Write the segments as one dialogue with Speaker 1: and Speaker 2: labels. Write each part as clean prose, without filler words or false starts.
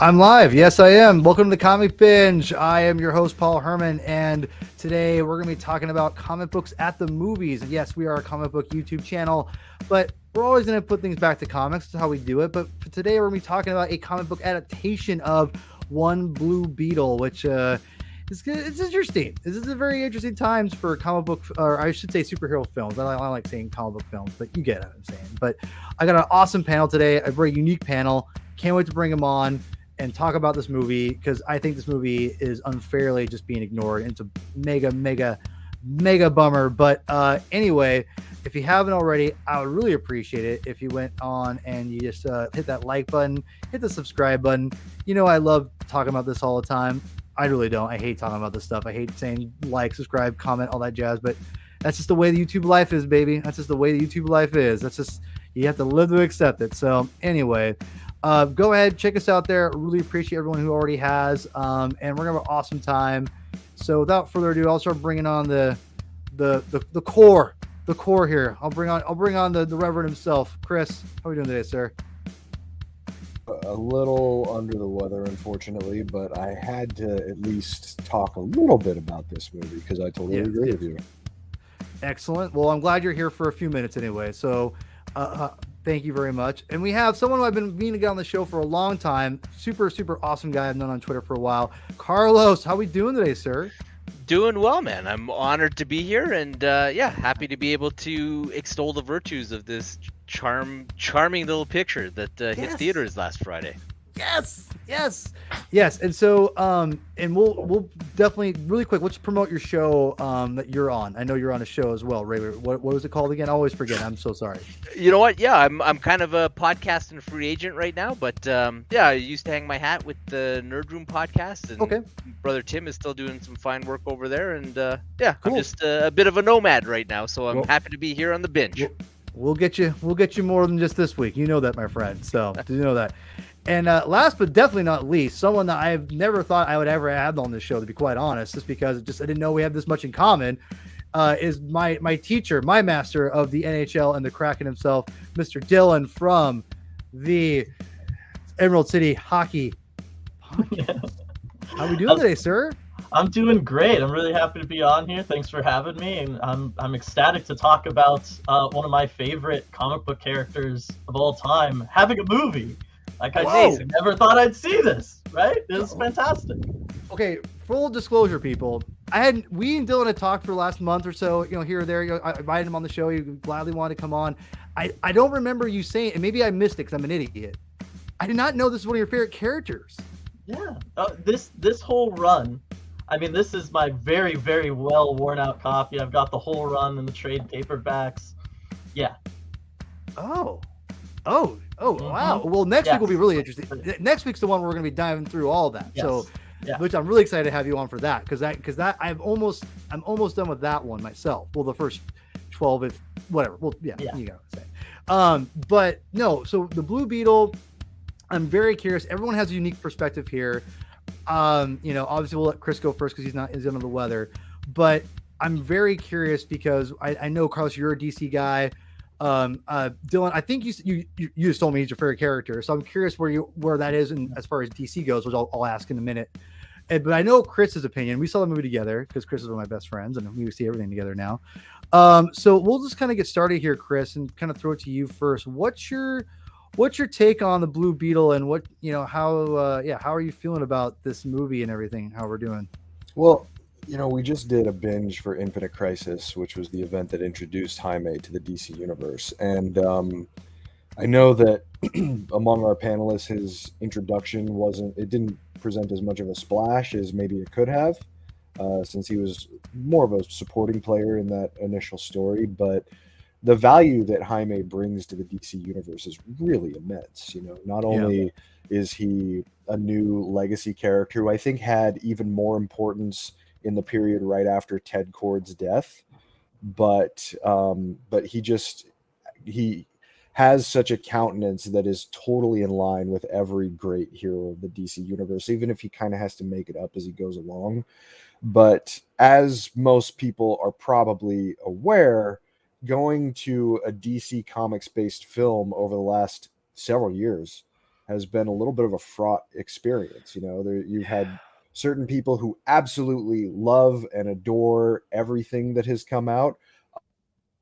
Speaker 1: I'm live. Yes, I am. Welcome to the Comic Binge. I am your host, Paul Herman, and today we're going to be talking about comic books at the movies. And yes, we are a comic book YouTube channel, but we're always going to put things back to comics. That's how we do it. But for today, we're going to be talking about a comic book adaptation of One Blue Beetle, which it's interesting. This is a very interesting times for comic book, or I should say superhero films. I like saying comic book films, but you get what I'm saying. But I got an awesome panel today, a very unique panel. Can't wait to bring him on and talk about this movie, because I think this movie is unfairly just being ignored. It's a mega bummer. But anyway, if you haven't already, I would really appreciate it if you went on and you just hit that like button, hit the subscribe button. You know, I love talking about this all the time. I really don't. I hate talking about this stuff. I hate saying like, subscribe, comment, all that jazz. But that's just the way the YouTube life is, baby. That's just the way the YouTube life is. That's just, you have to live to accept it. So anyway, go ahead, check us out there. Really appreciate everyone who already has, and we're gonna have an awesome time. So without further ado, I'll start bringing on the core here. I'll bring on the Reverend himself, Chris. How are we doing today, sir?
Speaker 2: A little under the weather, unfortunately, but I had to at least talk a little bit about this movie because I totally agree with you.
Speaker 1: Excellent. Well, I'm glad you're here for a few minutes anyway. So thank you very much. And we have someone who I've been meaning to get on the show for a long time. Super awesome guy I've known on Twitter for a while. Carlos, how we doing today, sir?
Speaker 3: Doing well, man. I'm honored to be here, and happy to be able to extol the virtues of this charming little picture that hit theaters last Friday.
Speaker 1: Yes. And so, and we'll definitely really quick. Let's promote your show that you're on. I know you're on a show as well, Ray. What was it called again? I always forget. I'm so sorry.
Speaker 3: You know what? Yeah, I'm kind of a podcast and free agent right now, but I used to hang my hat with the Nerd Room podcast, and brother Tim is still doing some fine work over there, and cool. I'm just a bit of a nomad right now, so I'm happy to be here on the binge.
Speaker 1: We'll get you more than just this week. You know that, my friend. So do you know that? And last but definitely not least, someone that I've never thought I would ever have on this show, to be quite honest, just because I didn't know we have this much in common, is my teacher, my master of the NHL and the Kraken himself, Mr. Dylan from the Emerald City Hockey Podcast. How are we doing today, sir?
Speaker 4: I'm doing great. I'm really happy to be on here. Thanks for having me, and I'm ecstatic to talk about one of my favorite comic book characters of all time having a movie. Like I never thought I'd see this, right? This is fantastic. Okay,
Speaker 1: full disclosure, people. We and Dylan had talked for the last month or so, here or there. I invited him on the show. He gladly wanted to come on. I don't remember you saying, and maybe I missed it because I'm an idiot. I did not know this was one of your favorite characters.
Speaker 4: Yeah, this whole run. I mean, this is my very, very well worn out copy. I've got the whole run in the trade paperbacks. Yeah.
Speaker 1: Oh, wow. Well, next week will be really interesting. Next week's the one where we're going to be diving through all that.
Speaker 4: Yes.
Speaker 1: So, which I'm really excited to have you on for that, because I'm almost done with that one myself. Well, the first 12, if whatever. Well, you got to say. But no. So the Blue Beetle, I'm very curious. Everyone has a unique perspective here. Obviously we'll let Chris go first because he's under the weather. But I'm very curious because I know, Carlos, you're a DC guy. Dylan, I think you just told me he's your favorite character, so I'm curious where that is, and as far as DC goes, which I'll ask in a minute. But I know Chris's opinion. We saw the movie together because Chris is one of my best friends, and we see everything together now. So we'll just kind of get started here, Chris, and kind of throw it to you first. What's your take on the Blue Beetle, and how are you feeling about this movie and everything? How we're doing?
Speaker 2: Well, we just did a binge for Infinite Crisis, which was the event that introduced Jaime to the DC universe. And I know that among our panelists, his introduction didn't present as much of a splash as maybe it could have, since he was more of a supporting player in that initial story. But the value that Jaime brings to the DC universe is really immense. Not only is he a new legacy character who I think had even more importance in the period right after Ted Kord's death, but he has such a countenance that is totally in line with every great hero of the DC universe, even if he kind of has to make it up as he goes along. But as most people are probably aware, going to a DC Comics based film over the last several years has been a little bit of a fraught experience. You know, you've had certain people who absolutely love and adore everything that has come out,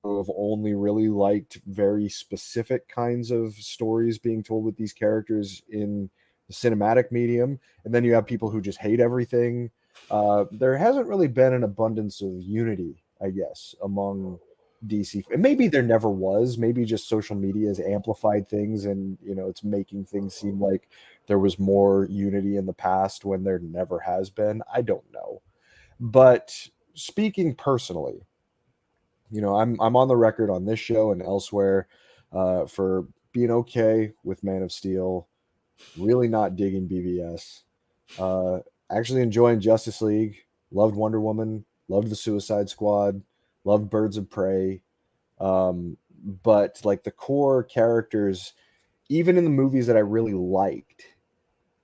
Speaker 2: who have only really liked very specific kinds of stories being told with these characters in the cinematic medium, and then you have people who just hate everything. There hasn't really been an abundance of unity, I guess, among DC. And maybe there never was. Maybe just social media has amplified things, and you know, it's making things seem like there was more unity in the past when there never has been. I don't know. But speaking personally, you know, I'm on the record on this show and elsewhere for being okay with Man of Steel, really not digging BVS, actually enjoying Justice League, loved Wonder Woman, loved the Suicide Squad, loved Birds of Prey, but like the core characters, even in the movies that I really liked,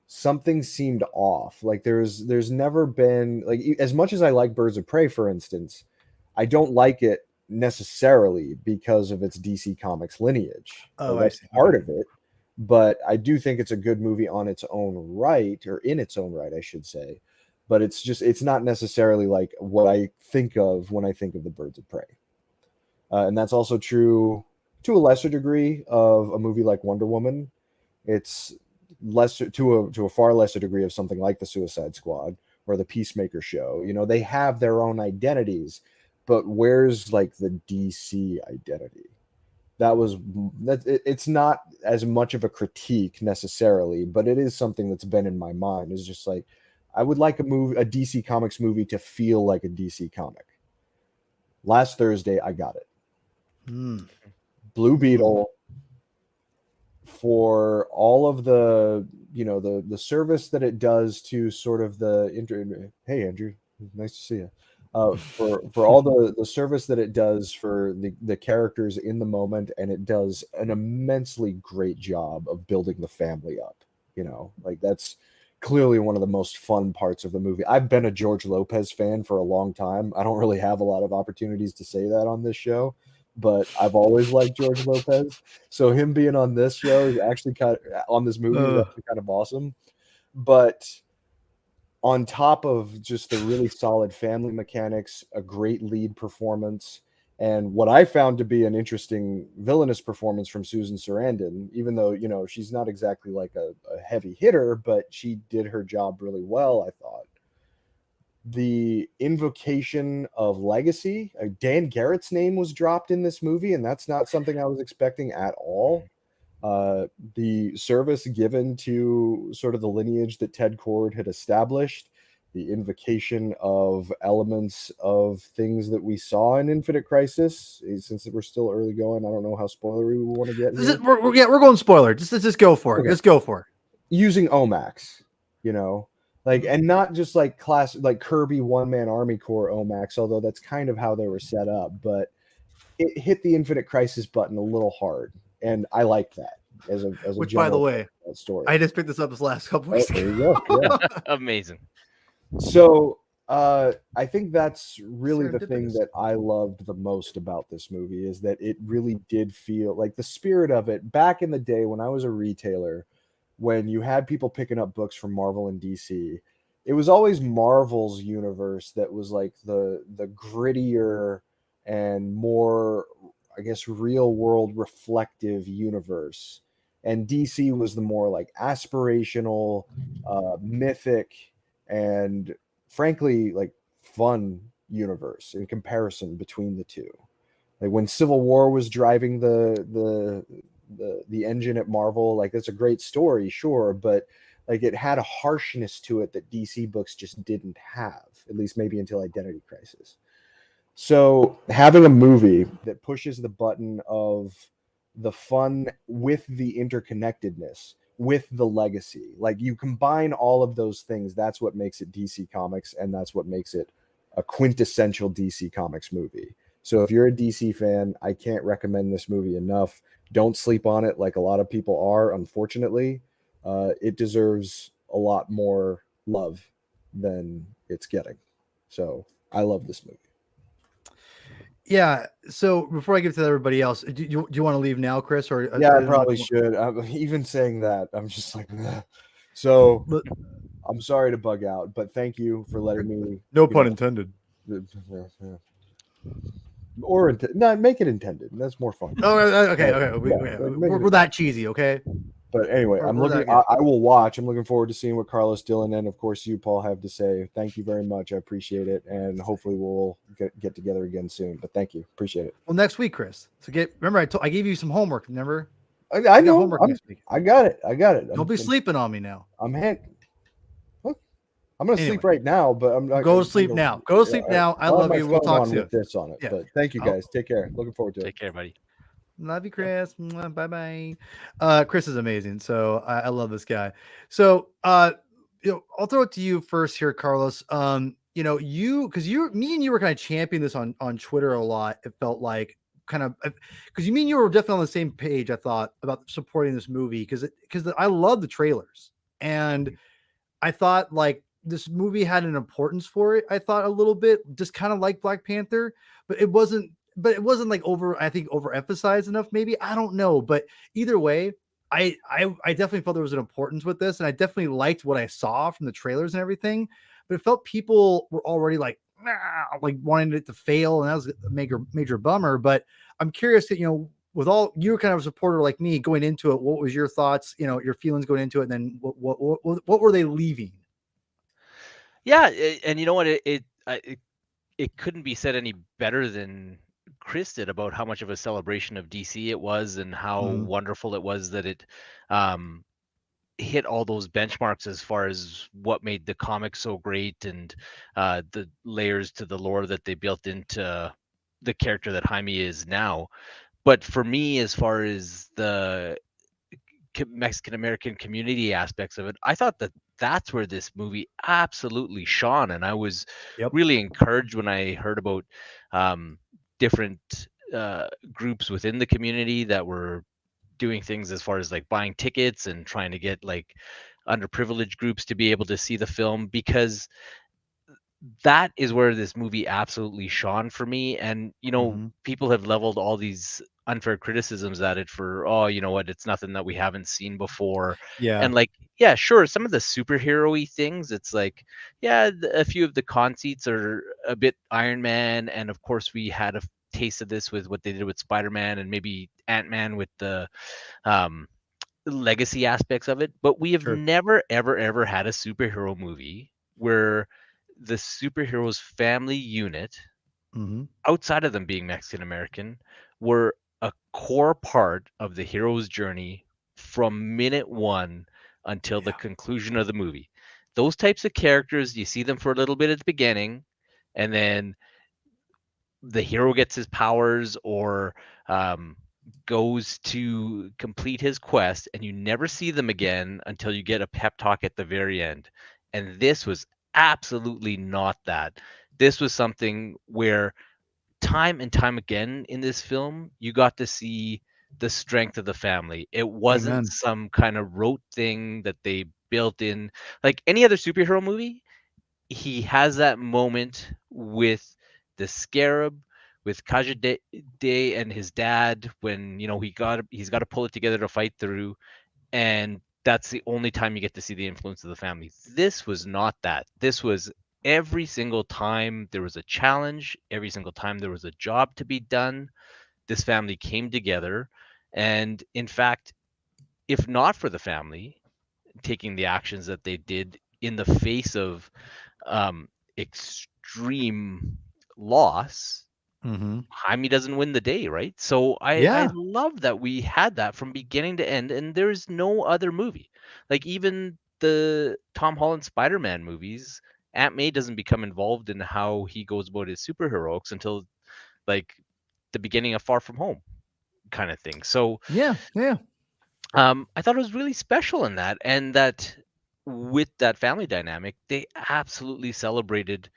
Speaker 2: something seemed off. Like there's never been, like, as much as I like Birds of Prey, for instance, I don't like it necessarily because of its DC Comics lineage.
Speaker 1: Oh,
Speaker 2: that's
Speaker 1: I see.
Speaker 2: part of it, but I do think it's a good movie on its own right, or in its own right, I should say. But it's not necessarily like what I think of when I think of the Birds of Prey. And that's also true to a lesser degree of a movie like Wonder Woman. It's lesser to a far lesser degree of something like the Suicide Squad or the Peacemaker show. You know, they have their own identities, but where's like the DC identity? It's not as much of a critique necessarily, but it is something that's been in my mind. Is just like, I would like a DC Comics movie to feel like a DC comic. Last Thursday, I got it. Blue Beetle, for all of the, you know, the service that it does to sort of hey Andrew, nice to see you. For all the service that it does for the characters in the moment, and it does an immensely great job of building the family up. You know, like that's clearly one of the most fun parts of the movie. I've been a George Lopez fan for a long time. I don't really have a lot of opportunities to say that on this show, but I've always liked George Lopez. So him being on this show is actually on this movie is actually kind of awesome. But on top of just the really solid family mechanics, a great lead performance, and what I found to be an interesting villainous performance from Susan Sarandon, even though, you know, she's not exactly like a heavy hitter, but she did her job really well, I thought. The invocation of legacy, Dan Garrett's name was dropped in this movie, and that's not something I was expecting at all. The service given to sort of the lineage that Ted Kord had established, the invocation of elements of things that we saw in Infinite Crisis. Since we're still early going, I don't know how spoilery we want to get here.
Speaker 1: We're going spoiler. Let's go for it. Okay. Let's go for it.
Speaker 2: Using Omax, you know, like, and not just like like Kirby one-man Army Corps Omax, although that's kind of how they were set up, but it hit the Infinite Crisis button a little hard. And I like that as a
Speaker 1: which, by the way,
Speaker 2: story.
Speaker 1: I just picked this up this last couple weeks.
Speaker 2: There you go. Yeah.
Speaker 3: Amazing.
Speaker 2: So I think that's really the thing that I loved the most about this movie, is that it really did feel like the spirit of it. Back in the day when I was a retailer, when you had people picking up books from Marvel and DC, it was always Marvel's universe that was like the grittier and more, I guess, real world reflective universe, and DC was the more like aspirational, mythic, and frankly like fun universe in comparison between the two. Like when Civil War was driving the engine at Marvel, like that's a great story, sure, but like it had a harshness to it that DC books just didn't have, at least maybe until Identity Crisis. So having a movie that pushes the button of the fun with the interconnectedness, with the legacy, like you combine all of those things, that's what makes it DC Comics, and that's what makes it a quintessential DC Comics movie. So if you're a DC fan, I can't recommend this movie enough. Don't sleep on it like a lot of people are, unfortunately. It deserves a lot more love than it's getting. So I love this movie.
Speaker 1: Yeah. So before I give to everybody else, do you want to leave now, Chris? Or
Speaker 2: Yeah, I probably should. Even saying that, I'm just like, ugh. So I'm sorry to bug out, but thank you for letting me.
Speaker 1: No pun intended.
Speaker 2: Or no, make it intended. That's more fun.
Speaker 1: Oh, okay, okay.
Speaker 2: Yeah,
Speaker 1: We're that cheesy, okay?
Speaker 2: But anyway, I'm looking. I will watch. I'm looking forward to seeing what Carlos, Dylan, and of course you, Paul, have to say. Thank you very much. I appreciate it, and hopefully we'll get together again soon. But thank you, appreciate it.
Speaker 1: Well, next week, Chris. So remember, I gave you some homework. Remember?
Speaker 2: I know. Homework next week. I got it.
Speaker 1: Don't be sleeping on me now.
Speaker 2: I'm gonna sleep right now, but I'm not.
Speaker 1: Go to sleep now. Go to sleep now. I love you. We'll talk soon.
Speaker 2: With this on it. Yeah. But thank you guys. Take care. Looking forward to it.
Speaker 3: Take care, buddy.
Speaker 1: Love you, Chris. Bye bye. Chris is amazing. So I love this guy. So I'll throw it to you first here, Carlos. Because me and you were kind of championing this on Twitter a lot. It felt like because you were definitely on the same page. I thought about supporting this movie because I love the trailers and I thought like this movie had an importance for it. I thought a little bit, just kind of like Black Panther, but it wasn't like overemphasized enough. Maybe, I don't know, but either way, I definitely felt there was an importance with this, and I definitely liked what I saw from the trailers and everything. But it felt people were already like wanting it to fail, and that was a major bummer. But I'm curious that with all you were kind of a supporter like me going into it, what was your thoughts? Your feelings going into it, and then what were they leaving?
Speaker 3: Yeah, and you know what? It couldn't be said any better than Chris did about how much of a celebration of DC it was, and how wonderful it was that it hit all those benchmarks as far as what made the comic so great, and the layers to the lore that they built into the character that Jaime is now. But for me, as far as the Mexican American community aspects of it, I thought that that's where this movie absolutely shone, and I was really encouraged when I heard about different groups within the community that were doing things as far as like buying tickets and trying to get like underprivileged groups to be able to see the film, because that is where this movie absolutely shone for me. And people have leveled all these unfair criticisms at it for, it's nothing that we haven't seen before. And like, yeah, sure, some of the superhero-y things, it's like, yeah, a few of the conceits are a bit Iron Man, and of course we had a taste of this with what they did with Spider-Man, and maybe Ant-Man with the legacy aspects of it. But we have never ever had a superhero movie where the superheroes family unit, outside of them being Mexican American, were a core part of the hero's journey from minute one until the conclusion of the movie. Those types of characters, you see them for a little bit at the beginning, and then the hero gets his powers or goes to complete his quest, and you never see them again until you get a pep talk at the very end. And this was absolutely not that. This was something where time and time again in this film, you got to see the strength of the family. It wasn't some kind of rote thing that they built in. Like any other superhero movie, he has that moment with the Scarab, with Kajade and his dad, when he's got to pull it together to fight through, and that's the only time you get to see the influence of the family. This was not that. This was every single time there was a challenge, every single time there was a job to be done, this family came together. And in fact, if not for the family taking the actions that they did in the face of extreme loss, Jaime doesn't win the day, right? So I love that we had that from beginning to end, and there's no other movie. Like even the Tom Holland Spider-Man movies, Aunt May doesn't become involved in how he goes about his superheroics until like the beginning of Far From Home kind of thing. So I thought it was really special in that, and that with that family dynamic, they absolutely celebrated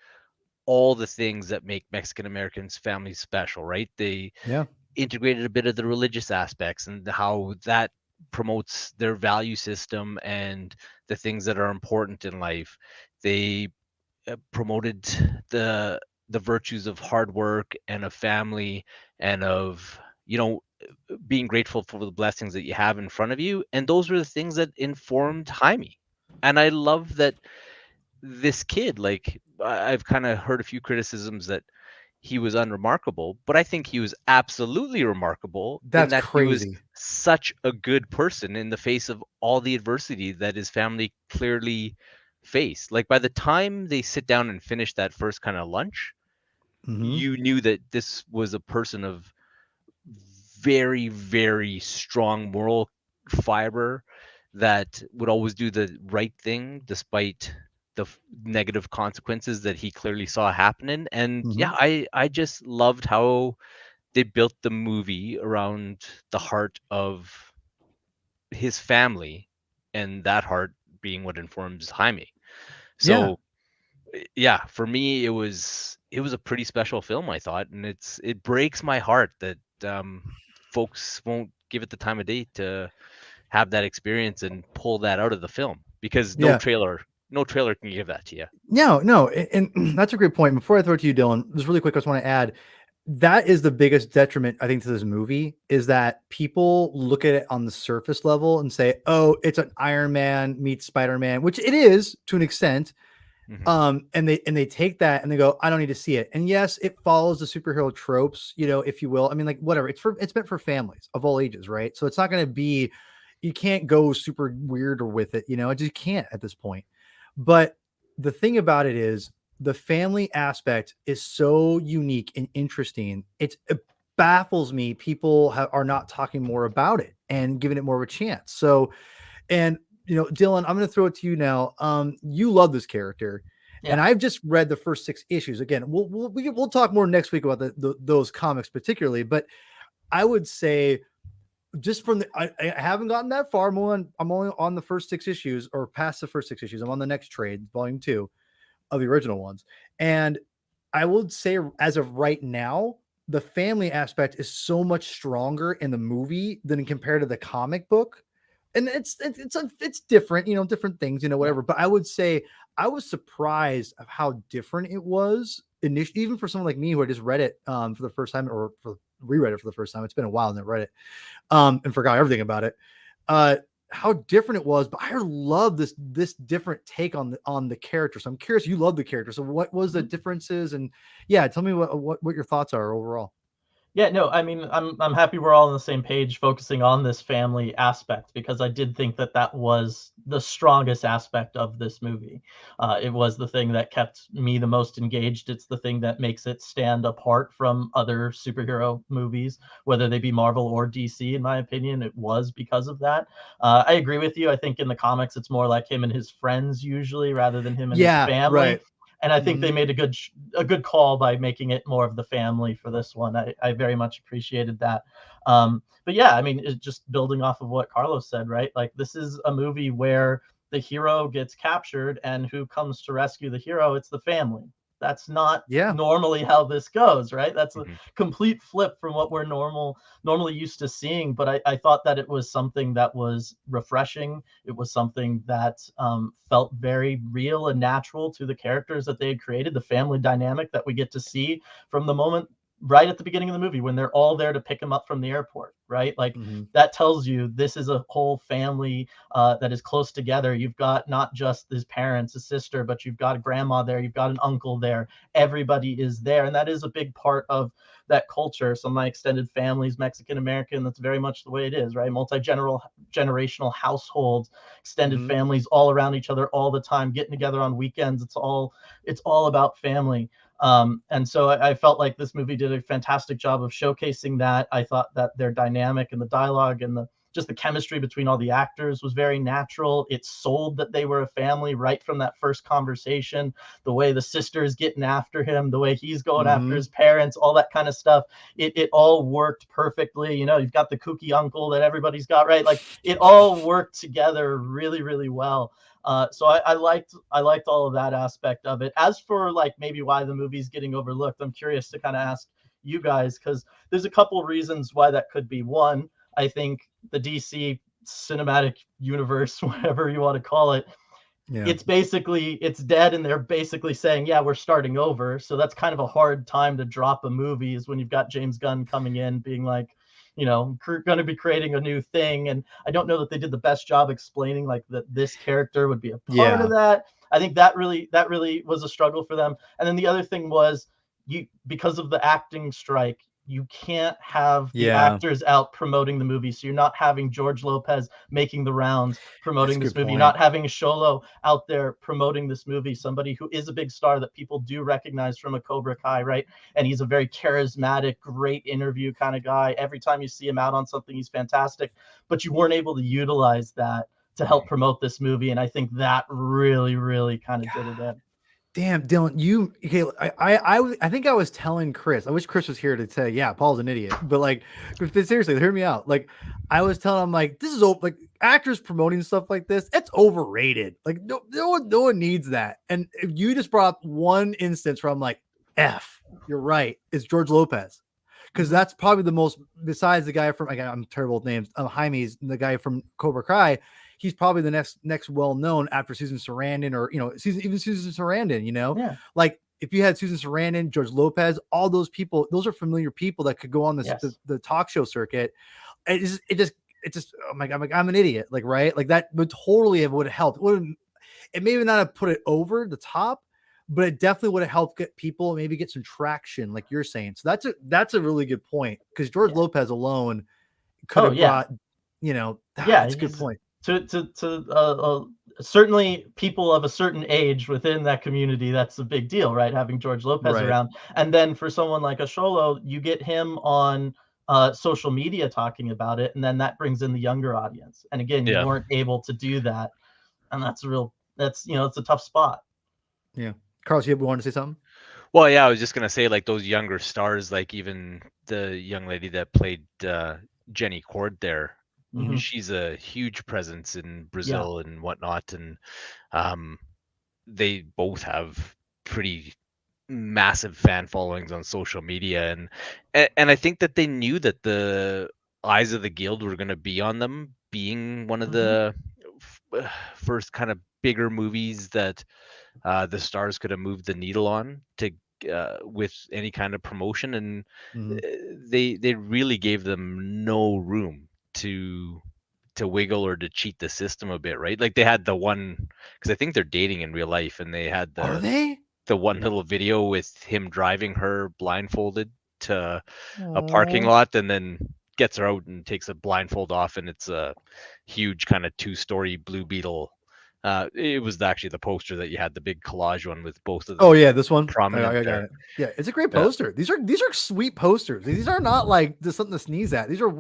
Speaker 3: all the things that make Mexican Americans families special, right? They integrated a bit of the religious aspects and how that promotes their value system and the things that are important in life. They promoted the the virtues of hard work and of family and of, being grateful for the blessings that you have in front of you. And those were the things that informed Jaime. And I love that this kid, like, I've kind of heard a few criticisms that he was unremarkable, but I think he was absolutely remarkable in
Speaker 1: That's
Speaker 3: that he was
Speaker 1: crazy.
Speaker 3: such a good person in the face of all the adversity that his family clearly faced. Like, by the time they sit down and finish that first kind of lunch,
Speaker 1: Mm-hmm.
Speaker 3: you knew that this was a person of very, very strong moral fiber that would always do the right thing despite the negative consequences that he clearly saw happening. And
Speaker 1: Mm-hmm.
Speaker 3: yeah, I just loved how they built the movie around the heart of his family, and that heart being what informs Jaime.
Speaker 1: Yeah.
Speaker 3: So yeah, for me it was a pretty special film, I thought, and it breaks my heart that folks won't give it the time of day to have that experience and pull that out of the film, because
Speaker 1: Yeah.
Speaker 3: no trailer can give that to you.
Speaker 1: No, and that's a great point. Before I throw it to you, Dylan, just really quick, I just want to add that is the biggest detriment, I think, to this movie is that people look at it on the surface level and say, "Oh, it's an Iron Man meets Spider-Man," which it is to an extent.
Speaker 3: Hmm.
Speaker 1: And they take that and they go, "I don't need to see it." And yes, it follows the superhero tropes, if you will. I mean, like whatever. It's meant for families of all ages, right? So it's not going to be. You can't go super weird or with it, It just can't at this point. But the thing about it is the family aspect is so unique and interesting. It baffles me. People are not talking more about it and giving it more of a chance. So, and Dylan, I'm going to throw it to you now. You love this character, and
Speaker 4: Yeah.
Speaker 1: I've just read the first 6 issues. Again, we'll talk more next week about those comics particularly, but I would say just from I haven't gotten that far. I'm only on the first 6 issues or past the first 6 issues. I'm on the next trade, volume 2 of the original ones. And I would say as of right now, the family aspect is so much stronger in the movie than compared to the comic book. And it's different, different things,
Speaker 4: Yeah.
Speaker 1: whatever. But I would say I was surprised of how different it was initially, even for someone like me who had just read it for the first time or reread it for the first time. It's been a while and I read it and forgot everything about it. How different it was, but I love this different take on the character. So I'm curious, you love the character. So what was the differences? And yeah, tell me what your thoughts are overall.
Speaker 4: Yeah, no, I mean, I'm happy we're all on the same page focusing on this family aspect, because I did think that that was the strongest aspect of this movie. It was the thing that kept me the most engaged. It's the thing that makes it stand apart from other superhero movies, whether they be Marvel or DC. In my opinion, it was because of that. I agree with you. I think in the comics, it's more like him and his friends usually, rather than him and his
Speaker 1: Yeah,
Speaker 4: family.
Speaker 1: right.
Speaker 4: And I think they
Speaker 1: Mhm.
Speaker 4: made a good call by making it more of the family for this one. I very much appreciated that. But yeah, I mean, it's just building off of what Carlos said, right? Like, this is a movie where the hero gets captured, and who comes to rescue the hero? It's the family. That's not
Speaker 1: Yeah.
Speaker 4: normally how this goes, right? That's a
Speaker 3: Hmm.
Speaker 4: complete flip from what we're normally used to seeing. But I thought that it was something that was refreshing. It was something that felt very real and natural to the characters that they had created, the family dynamic that we get to see from the moment right at the beginning of the movie when they're all there to pick him up from the airport, right? Like,
Speaker 1: Mhm.
Speaker 4: that tells you this is a whole family that is close together. You've got not just his parents, his sister, but you've got a grandma there, you've got an uncle there. Everybody is there, and that is a big part of that culture. So my extended family's Mexican American. That's very much the way it is, right? Generational households, extended
Speaker 1: Mhm.
Speaker 4: families all around each other all the time, getting together on weekends. It's all about family. And so I felt like this movie did a fantastic job of showcasing that. I thought that their dynamic and the dialogue and just the chemistry between all the actors was very natural. It sold that they were a family right from that first conversation. The way the sister is getting after him, the way he's going after
Speaker 1: Mhm.
Speaker 4: his parents, all that kind of stuff. It all worked perfectly. You've got the kooky uncle that everybody's got, right? Like, it all worked together really, really well. So I liked all of that aspect of it. As for like maybe why the movie's getting overlooked, I'm curious to kind of ask you guys, because there's a couple reasons why that could be. One, I think the DC cinematic universe, whatever you want to call it, it's dead, and they're basically saying, yeah, we're starting over. So that's kind of a hard time to drop a movie, is when you've got James Gunn coming in being like, going to be creating a new thing. And I don't know that they did the best job explaining like that this character would be a part of that. I think that really was a struggle for them. And then the other thing was, because of the acting strike, you can't have the actors out promoting the movie. So you're not having George Lopez making the rounds promoting this movie. You're not having Sholo out there promoting this movie, somebody who is a big star that people do recognize from a Cobra Kai, right? And he's a very charismatic, great interview kind of guy. Every time you see him out on something, he's fantastic. But you weren't able to utilize that to help promote this movie. And I think that really, really kind of did it in.
Speaker 1: Damn, Dylan, I think I was telling Chris, I wish Chris was here to say, yeah, Paul's an idiot, but like, seriously, hear me out. Like, I was telling him, like, this is like actors promoting stuff like this, it's overrated. Like, no one needs that. And if you just brought up one instance where I'm like, you're right, it's George Lopez. Because that's probably the most, besides the guy from, I'm terrible with names, Jaime's the guy from Cobra Kai. He's probably the next well-known after Susan Sarandon, or, even Susan Sarandon, like if you had Susan Sarandon, George Lopez, all those people, those are familiar people that could go on the talk show circuit. It just, oh my God, I'm an idiot. Like, right. Like that would totally would have helped. It maybe not have put it over the top, but it definitely would have helped get people, maybe get some traction, like you're saying. So that's a really good point, because George Lopez alone could have brought, that's a good point.
Speaker 4: To certainly people of a certain age within that community, that's a big deal, right? Having George Lopez around. And then for someone like a Sholo, you get him on social media talking about it, and then that brings in the younger audience. And again, you weren't able to do that, and it's a tough spot.
Speaker 1: Yeah. Carlos, you wanted to say something?
Speaker 3: Well, yeah, I was just gonna say, like, those younger stars, like even the young lady that played Jenny Cord there. Mm-hmm. She's a huge presence in Brazil and whatnot, and they both have pretty massive fan followings on social media, and I think that they knew that the eyes of the guild were going to be on them, being one of the first kind of bigger movies that the stars could have moved the needle on to with any kind of promotion, and they really gave them no room to wiggle or to cheat the system a bit, right? Like they had the one, because I think they're dating in real life, and they had the one little video with him driving her blindfolded to a parking lot, and then gets her out and takes a blindfold off, and it's a huge kind of 2-story Blue Beetle. It was actually the poster that you had, the big collage one with both of them.
Speaker 1: Oh yeah, this one.
Speaker 3: Prominent.
Speaker 1: I got it. Yeah, it's a great poster. These are sweet posters. These are not like just something to sneeze at. These are.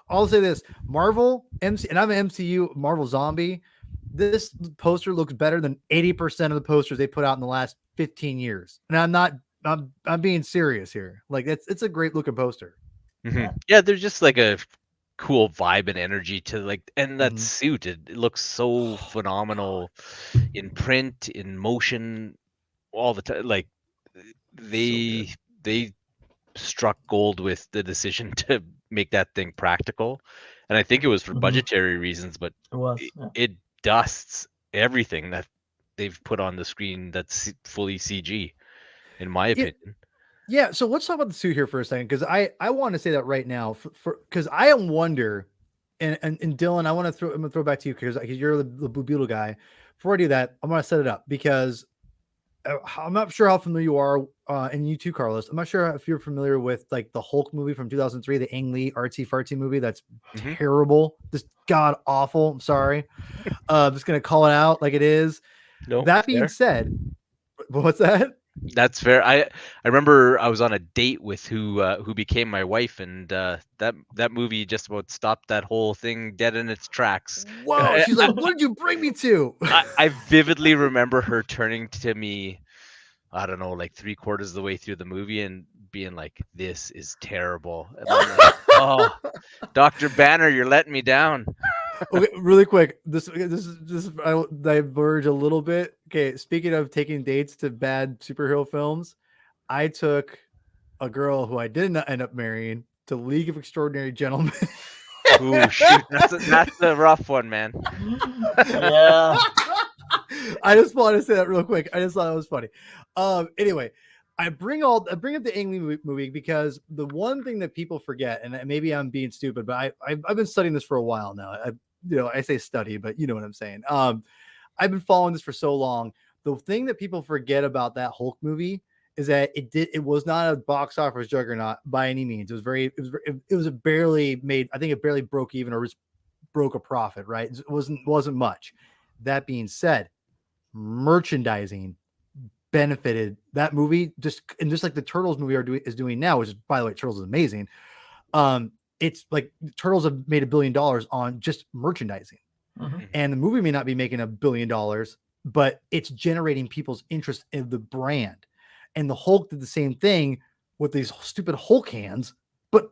Speaker 1: I'll say this: Marvel, MC, and I'm an MCU Marvel zombie. This poster looks better than 80% of the posters they put out in the last 15 years. And I'm being serious here. Like it's a great looking poster.
Speaker 3: Mm-hmm. Yeah, there's just like a cool vibe and energy to like, and that suit, it looks so phenomenal in print, in motion, all the time. Like they struck gold with the decision to make that thing practical, and I think it was for budgetary reasons, but it dusts everything that they've put on the screen that's fully CG, in my opinion.
Speaker 1: Yeah, so let's talk about the suit here for a second, because I want to say that right now, because I wonder, and Dylan, I'm gonna throw back to you, because you're the Blue Beetle guy. Before I do that, I'm gonna set it up, because I'm not sure how familiar you are, and you too, Carlos. I'm not sure if you're familiar with like the Hulk movie from 2003, the Ang Lee artsy fartsy movie. That's terrible, just god awful. I'm sorry. I'm just gonna call it out like it is.
Speaker 3: No.
Speaker 1: That being said, what's that?
Speaker 3: That's fair. I remember I was on a date with who became my wife, and that movie just about stopped that whole thing dead in its tracks.
Speaker 1: Whoa! She's like, "What did you bring me to?"
Speaker 3: I vividly remember her turning to me, I don't know, like 3/4 of the way through the movie, and being like, "This is terrible." And I'm like, "Oh, Dr. Banner, you're letting me down."
Speaker 1: Okay, really quick. This is I diverge a little bit. Okay, speaking of taking dates to bad superhero films, I took a girl who I didn't end up marrying to League of Extraordinary Gentlemen.
Speaker 3: Ooh, shoot, that's a rough one, man.
Speaker 4: Yeah.
Speaker 1: I just wanted to say that real quick. I just thought it was funny. Anyway, I bring up the Ang Lee movie because the one thing that people forget, and maybe I'm being stupid, but I've been studying this for a while now. I say study, but you know what I'm saying. I've been following this for so long. The thing that people forget about that Hulk movie is that it was not a box office juggernaut by any means. It was a barely made. I think it barely broke even or broke a profit. Right? It wasn't much. That being said, merchandising benefited that movie just like the Turtles movie is doing now, which is, by the way, Turtles is amazing. It's like Turtles have made $1 billion on just merchandising. Mm-hmm. And the movie may not be making $1 billion, but it's generating people's interest in the brand. And the Hulk did the same thing with these stupid Hulk hands, but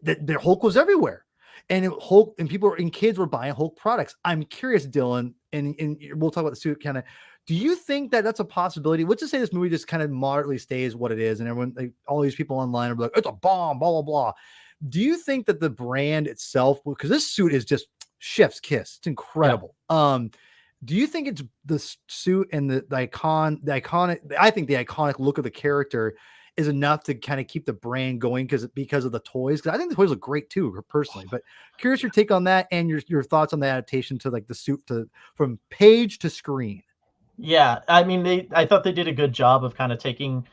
Speaker 1: their Hulk was everywhere. And Hulk and kids were buying Hulk products. I'm curious, Dylan, and we'll talk about the suit kind of. Do you think that that's a possibility? Let's just say this movie just kind of moderately stays what it is, and everyone, all these people online are like, it's a bomb, blah blah blah. Do you think that the brand itself, because this suit is just chef's kiss, it's incredible. Yeah. Do you think it's the suit and the iconic? I think the iconic look of the character is enough to kind of keep the brand going because of the toys. Because I think the toys look great too, personally. But curious your take on that and your thoughts on the adaptation to like the suit from page to screen.
Speaker 4: Yeah, I mean, I thought they did a good job of kind of taking,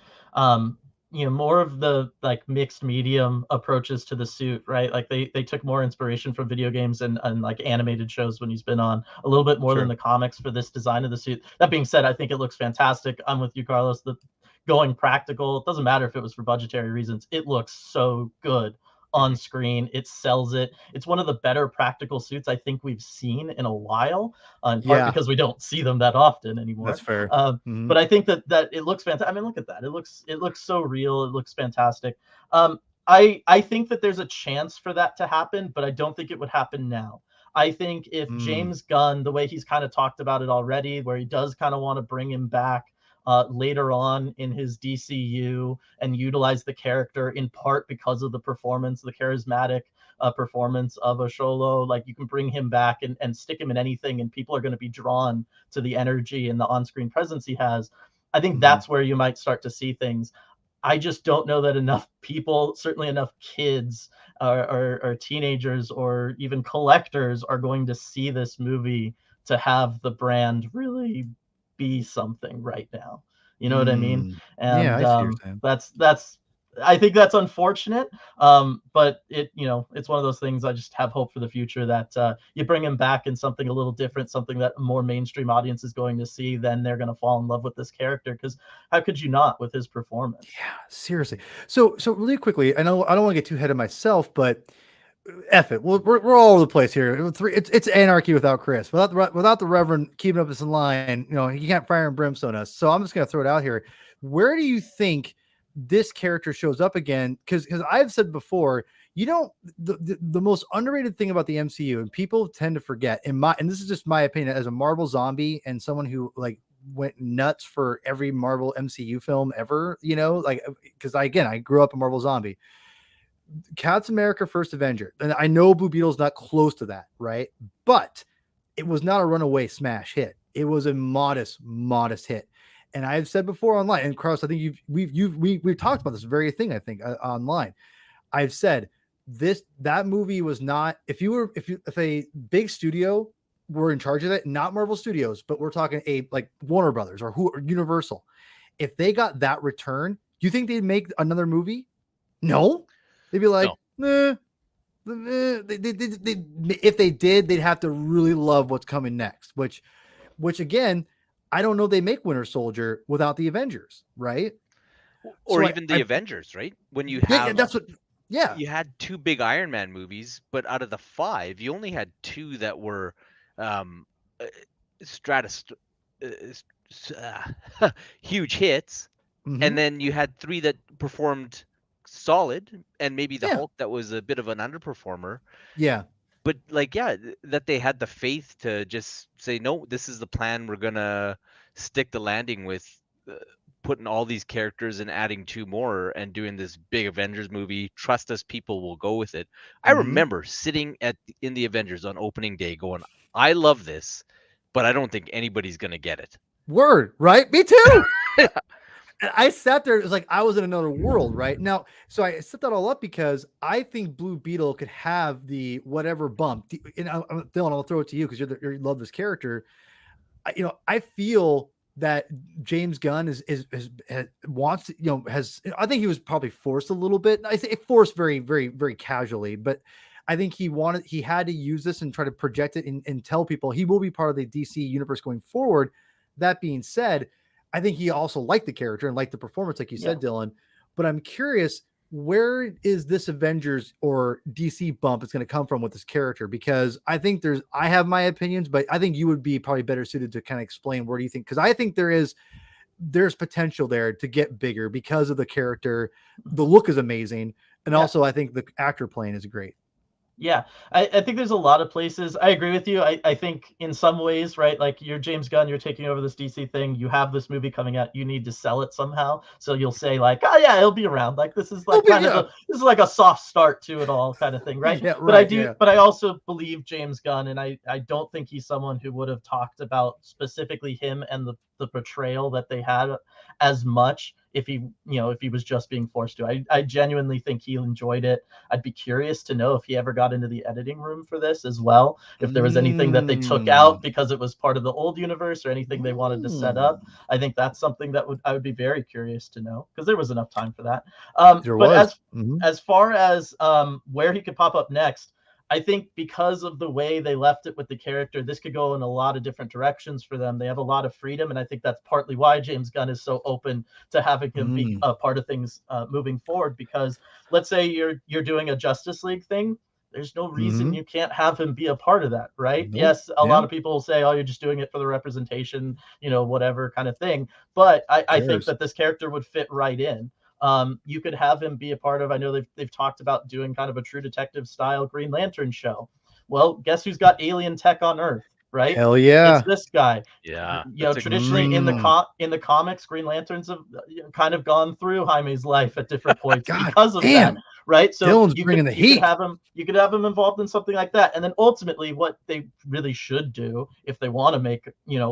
Speaker 4: more of the like mixed medium approaches to the suit, right? Like they took more inspiration from video games and like animated shows when he's been on, a little bit more than the comics for this design of the suit. That being said, I think it looks fantastic. I'm with you, Carlos. The going practical, it doesn't matter if it was for budgetary reasons. It looks so good on screen. It sells it. It's one of the better practical suits I think we've seen in a while, in part because we don't see them that often anymore.
Speaker 1: That's fair.
Speaker 4: But I think that it looks fantastic. I mean, look at that. It looks so real. It looks fantastic. I think that there's a chance for that to happen, but I don't think it would happen now. I think if James Gunn, the way he's kind of talked about it already, where he does kind of want to bring him back later on in his DCU and utilize the character in part because of the performance, the charismatic performance of Osholo. Like you can bring him back and stick him in anything and people are going to be drawn to the energy and the on-screen presence he has. I think that's where you might start to see things. I just don't know that enough people, certainly enough kids or teenagers or even collectors are going to see this movie to have the brand really be something right now. You know what I mean? And
Speaker 1: yeah, I see what you're saying.
Speaker 4: That's I think that's unfortunate. But it's one of those things. I just have hope for the future that you bring him back in something a little different, something that a more mainstream audience is going to see, then they're going to fall in love with this character. Because how could you not with his performance?
Speaker 1: Yeah, seriously. So really quickly, I know I don't want to get too ahead of myself, but F it. We're all over the place here. It's anarchy without Chris. Without the Reverend keeping up this line, he can't fire and brimstone us. So I'm just gonna throw it out here. Where do you think this character shows up again? Because I've said before, the most underrated thing about the MCU, and people tend to forget, and this is just my opinion as a Marvel zombie and someone who like went nuts for every Marvel MCU film ever, because I grew up a Marvel zombie. Captain America First Avenger, and I know Blue Beetle's not close to that, right? But it was not a runaway smash hit. It was a modest hit. And I've said before online, and Carlos, I think we've talked about this very thing. I think online, I've said that movie was not. If a big studio were in charge of it, not Marvel Studios, but we're talking like Warner Brothers or Universal, if they got that return, do you think they'd make another movie? No. They'd be like, nah. If they did, they'd have to really love what's coming next. Which again, I don't know. They make Winter Soldier without the Avengers, right?
Speaker 3: Or so even the Avengers, right? When you have, you had 2 big Iron Man movies, but out of the 5, you only had 2 that were huge hits, and then you had 3 that performed solid, and maybe the Hulk that was a bit of an underperformer.
Speaker 1: Yeah.
Speaker 3: But that they had the faith to just say, no, this is the plan. We're gonna stick the landing with putting all these characters and adding 2 more and doing this big Avengers movie. Trust us, people will go with it. I remember sitting in the Avengers on opening day going, I love this, but I don't think anybody's gonna get it.
Speaker 1: Word, right? Me too. And I sat there, it was like I was in another world, right? Now, so I set that all up because I think Blue Beetle could have the whatever bump. And Dylan, I'll throw it to you because you love this character. I feel that James Gunn is wants to, has, I think he was probably forced a little bit. I say forced very, very, very casually, but I think he had to use this and try to project it and tell people he will be part of the DC universe going forward. That being said, I think he also liked the character and liked the performance, like you said, Dylan. But I'm curious, where is this Avengers or DC bump is going to come from with this character? Because I think I have my opinions, but I think you would be probably better suited to kind of explain where do you think, because I think there's potential there to get bigger because of the character. The look is amazing. And also I think the actor playing is great.
Speaker 4: Yeah, I think there's a lot of places. I agree with you. I think in some ways, right, like you're James Gunn, you're taking over this DC thing, you have this movie coming out, you need to sell it somehow. So you'll say like, oh yeah, it'll be around. Like this is like this is like a soft start to it all kind of thing, right?
Speaker 1: Yeah,
Speaker 4: right. But I also believe James Gunn, and I don't think he's someone who would have talked about specifically him and the portrayal that they had as much if he was just being forced to. I genuinely think he enjoyed it. I'd be curious to know if he ever got into the editing room for this as well, if there was anything that they took out because it was part of the old universe or anything they wanted to set up. I think that's something that I would be very curious to know, because there was enough time for that. As far as where he could pop up next, I think because of the way they left it with the character, this could go in a lot of different directions for them. They have a lot of freedom, and I think that's partly why James Gunn is so open to having him be a part of things moving forward. Because let's say you're doing a Justice League thing, there's no reason you can't have him be a part of that, right? Yes, a lot of people will say, oh, you're just doing it for the representation, whatever kind of thing. But I think that this character would fit right in. You could have him be a part of, I know they've talked about doing kind of a True Detective style Green Lantern show. Well, guess who's got alien tech on Earth, right?
Speaker 1: Hell yeah.
Speaker 4: It's this guy.
Speaker 3: Yeah.
Speaker 4: Traditionally in the comics, Green Lanterns have kind of gone through Jaime's life at different points because of that. Right. So
Speaker 1: Dylan's bringing the heat.
Speaker 4: You could have him involved in something like that. And then ultimately what they really should do if they want to make,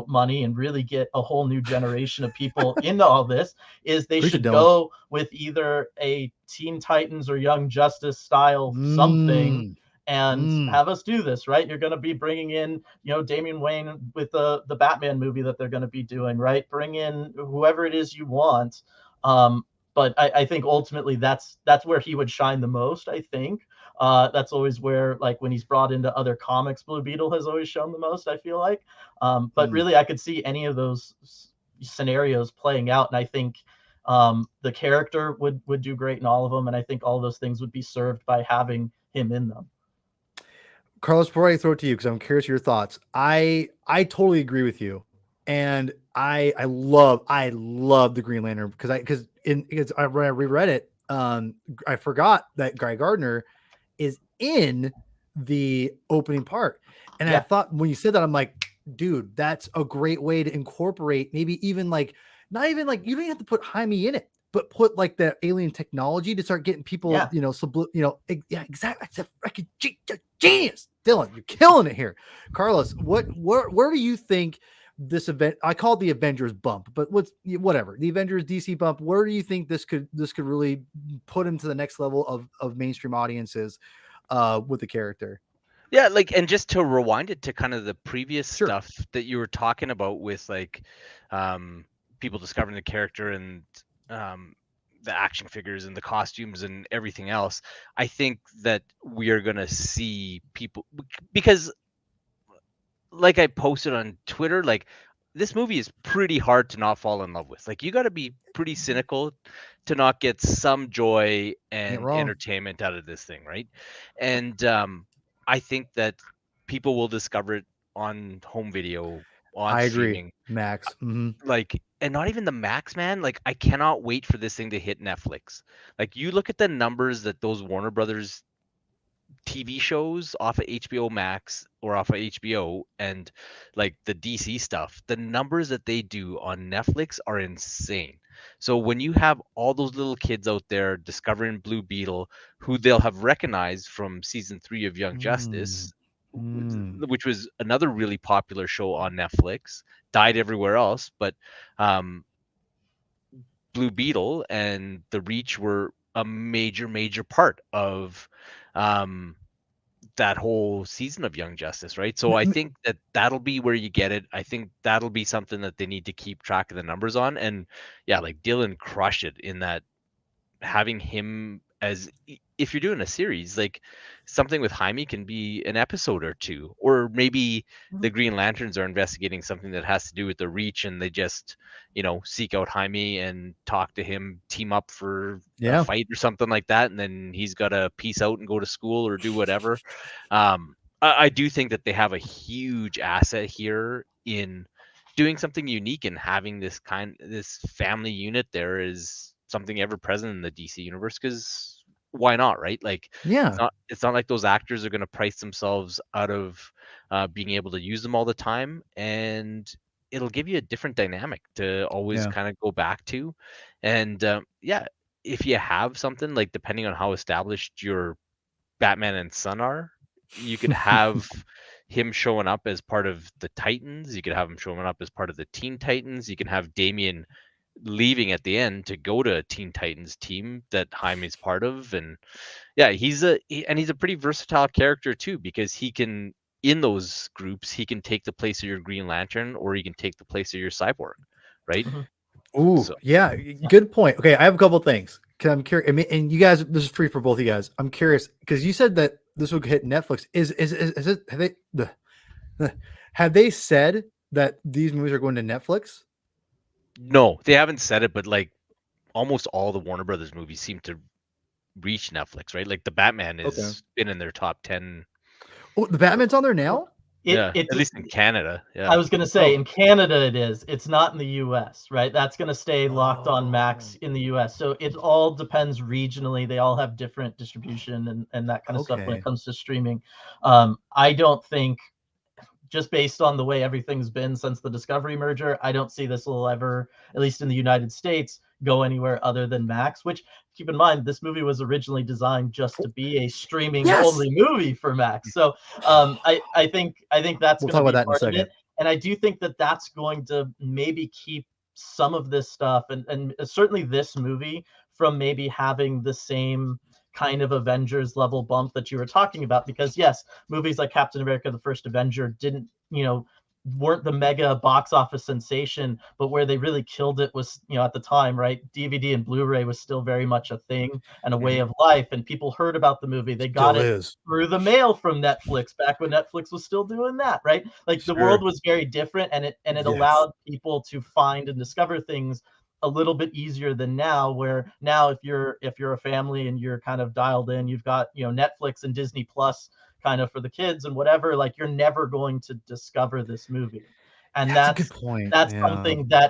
Speaker 4: money and really get a whole new generation of people into all this is they should go with either a Teen Titans or Young Justice style something and have us do this, right? You're going to be bringing in, Damian Wayne with the Batman movie that they're going to be doing, right? Bring in whoever it is you want. But I think ultimately that's where he would shine the most, I think. That's always where, like, when he's brought into other comics, Blue Beetle has always shown the most, I feel like. But really, I could see any of those scenarios playing out. And I think the character would do great in all of them. And I think all of those things would be served by having him in them.
Speaker 1: Carlos, before I throw it to you, because I'm curious your thoughts, I totally agree with you. And I love the Green Lantern because when I reread it, I forgot that Guy Gardner is in the opening part. And I thought when you said that, I'm like, dude, that's a great way to incorporate maybe even like, not even like, you don't even have to put Jaime in it, but put like the alien technology to start getting people, exactly. That's a freaking genius. Dylan, you're killing it here. Carlos, where do you think this event, I call it the Avengers bump, but whatever, the Avengers DC bump, where do you think this could really put him to the next level of mainstream audiences with the character?
Speaker 3: Yeah, like, and just to rewind it to kind of the previous stuff that you were talking about with like people discovering the character and the action figures and the costumes and everything else, I think that we are going to see people, because like I posted on Twitter, like this movie is pretty hard to not fall in love with. Like you got to be pretty cynical to not get some joy and entertainment out of this thing, right? And I think that people will discover it on home video, on streaming.
Speaker 1: Max.
Speaker 3: Like, and not even the Max, man. Like, I cannot wait for this thing to hit Netflix. Like, you look at the numbers that those Warner Brothers TV shows off of HBO Max or off of HBO and like the DC stuff, the numbers that they do on Netflix are insane. So when you have all those little kids out there discovering Blue Beetle, who they'll have recognized from season 3 of Young Justice, which was another really popular show on Netflix, died everywhere else, but Blue Beetle and The Reach were a major part of that whole season of Young Justice, right? So I think that that'll be where you get it. I think that'll be something that they need to keep track of the numbers on. And yeah, like Dylan crushed it in that, having him as, if you're doing a series, like something with Jaime can be an episode or two, or maybe the Green Lanterns are investigating something that has to do with the Reach, and they just, seek out Jaime and talk to him, team up for a fight or something like that, and then he's got to peace out and go to school or do whatever. I do think that they have a huge asset here in doing something unique, and having this family unit there is something ever present in the DC universe, because why not, right? Like, it's not like those actors are going to price themselves out of being able to use them all the time, and it'll give you a different dynamic to always kind of go back to. And if you have something like, depending on how established your Batman and Son are, you could have him showing up as part of the Titans. You could have him showing up as part of the Teen Titans. You can have Damian leaving at the end to go to a Teen Titans team that Jaime's part of. And yeah, he's a pretty versatile character too, because he can, in those groups, he can take the place of your Green Lantern, or he can take the place of your Cyborg, right?
Speaker 1: Good point. Okay, I have a couple things. Cause I'm curious. I mean, and you guys, this is free for both of you guys. I'm curious because you said that this will hit Netflix. Is it? Have they said that these movies are going to Netflix?
Speaker 3: No, they haven't said it, but like almost all the Warner Brothers movies seem to reach Netflix, right? Like the Batman has been in their top 10.
Speaker 1: Oh, the Batman's on there now?
Speaker 3: At least in Canada. Yeah.
Speaker 4: I was going to say, in Canada it is. It's not in the US, right? That's going to stay locked on Max in the US. So it all depends regionally. They all have different distribution and that kind of stuff when it comes to streaming. I don't think, just based on the way everything's been since the Discovery merger, I don't see this will ever, at least in the United States, go anywhere other than Max, which, keep in mind, this movie was originally designed just to be a streaming only movie for Max. So I think that's
Speaker 1: we'll talk about that in a second.
Speaker 4: And I do think that that's going to maybe keep some of this stuff, and certainly this movie, from maybe having the same kind of Avengers level bump that you were talking about, because yes, movies like Captain America: The First Avenger didn't, weren't the mega box office sensation, but where they really killed it was, at the time, right? DVD and Blu-ray was still very much a thing and a way of life, and people heard about the movie. They got it through the mail from Netflix back when Netflix was still doing that, right? Like the world was very different, and it allowed people to find and discover things a little bit easier than now, where now if you're a family and you're kind of dialed in, you've got, Netflix and Disney Plus kind of for the kids and whatever, like you're never going to discover this movie. And that's a good point. That's something that,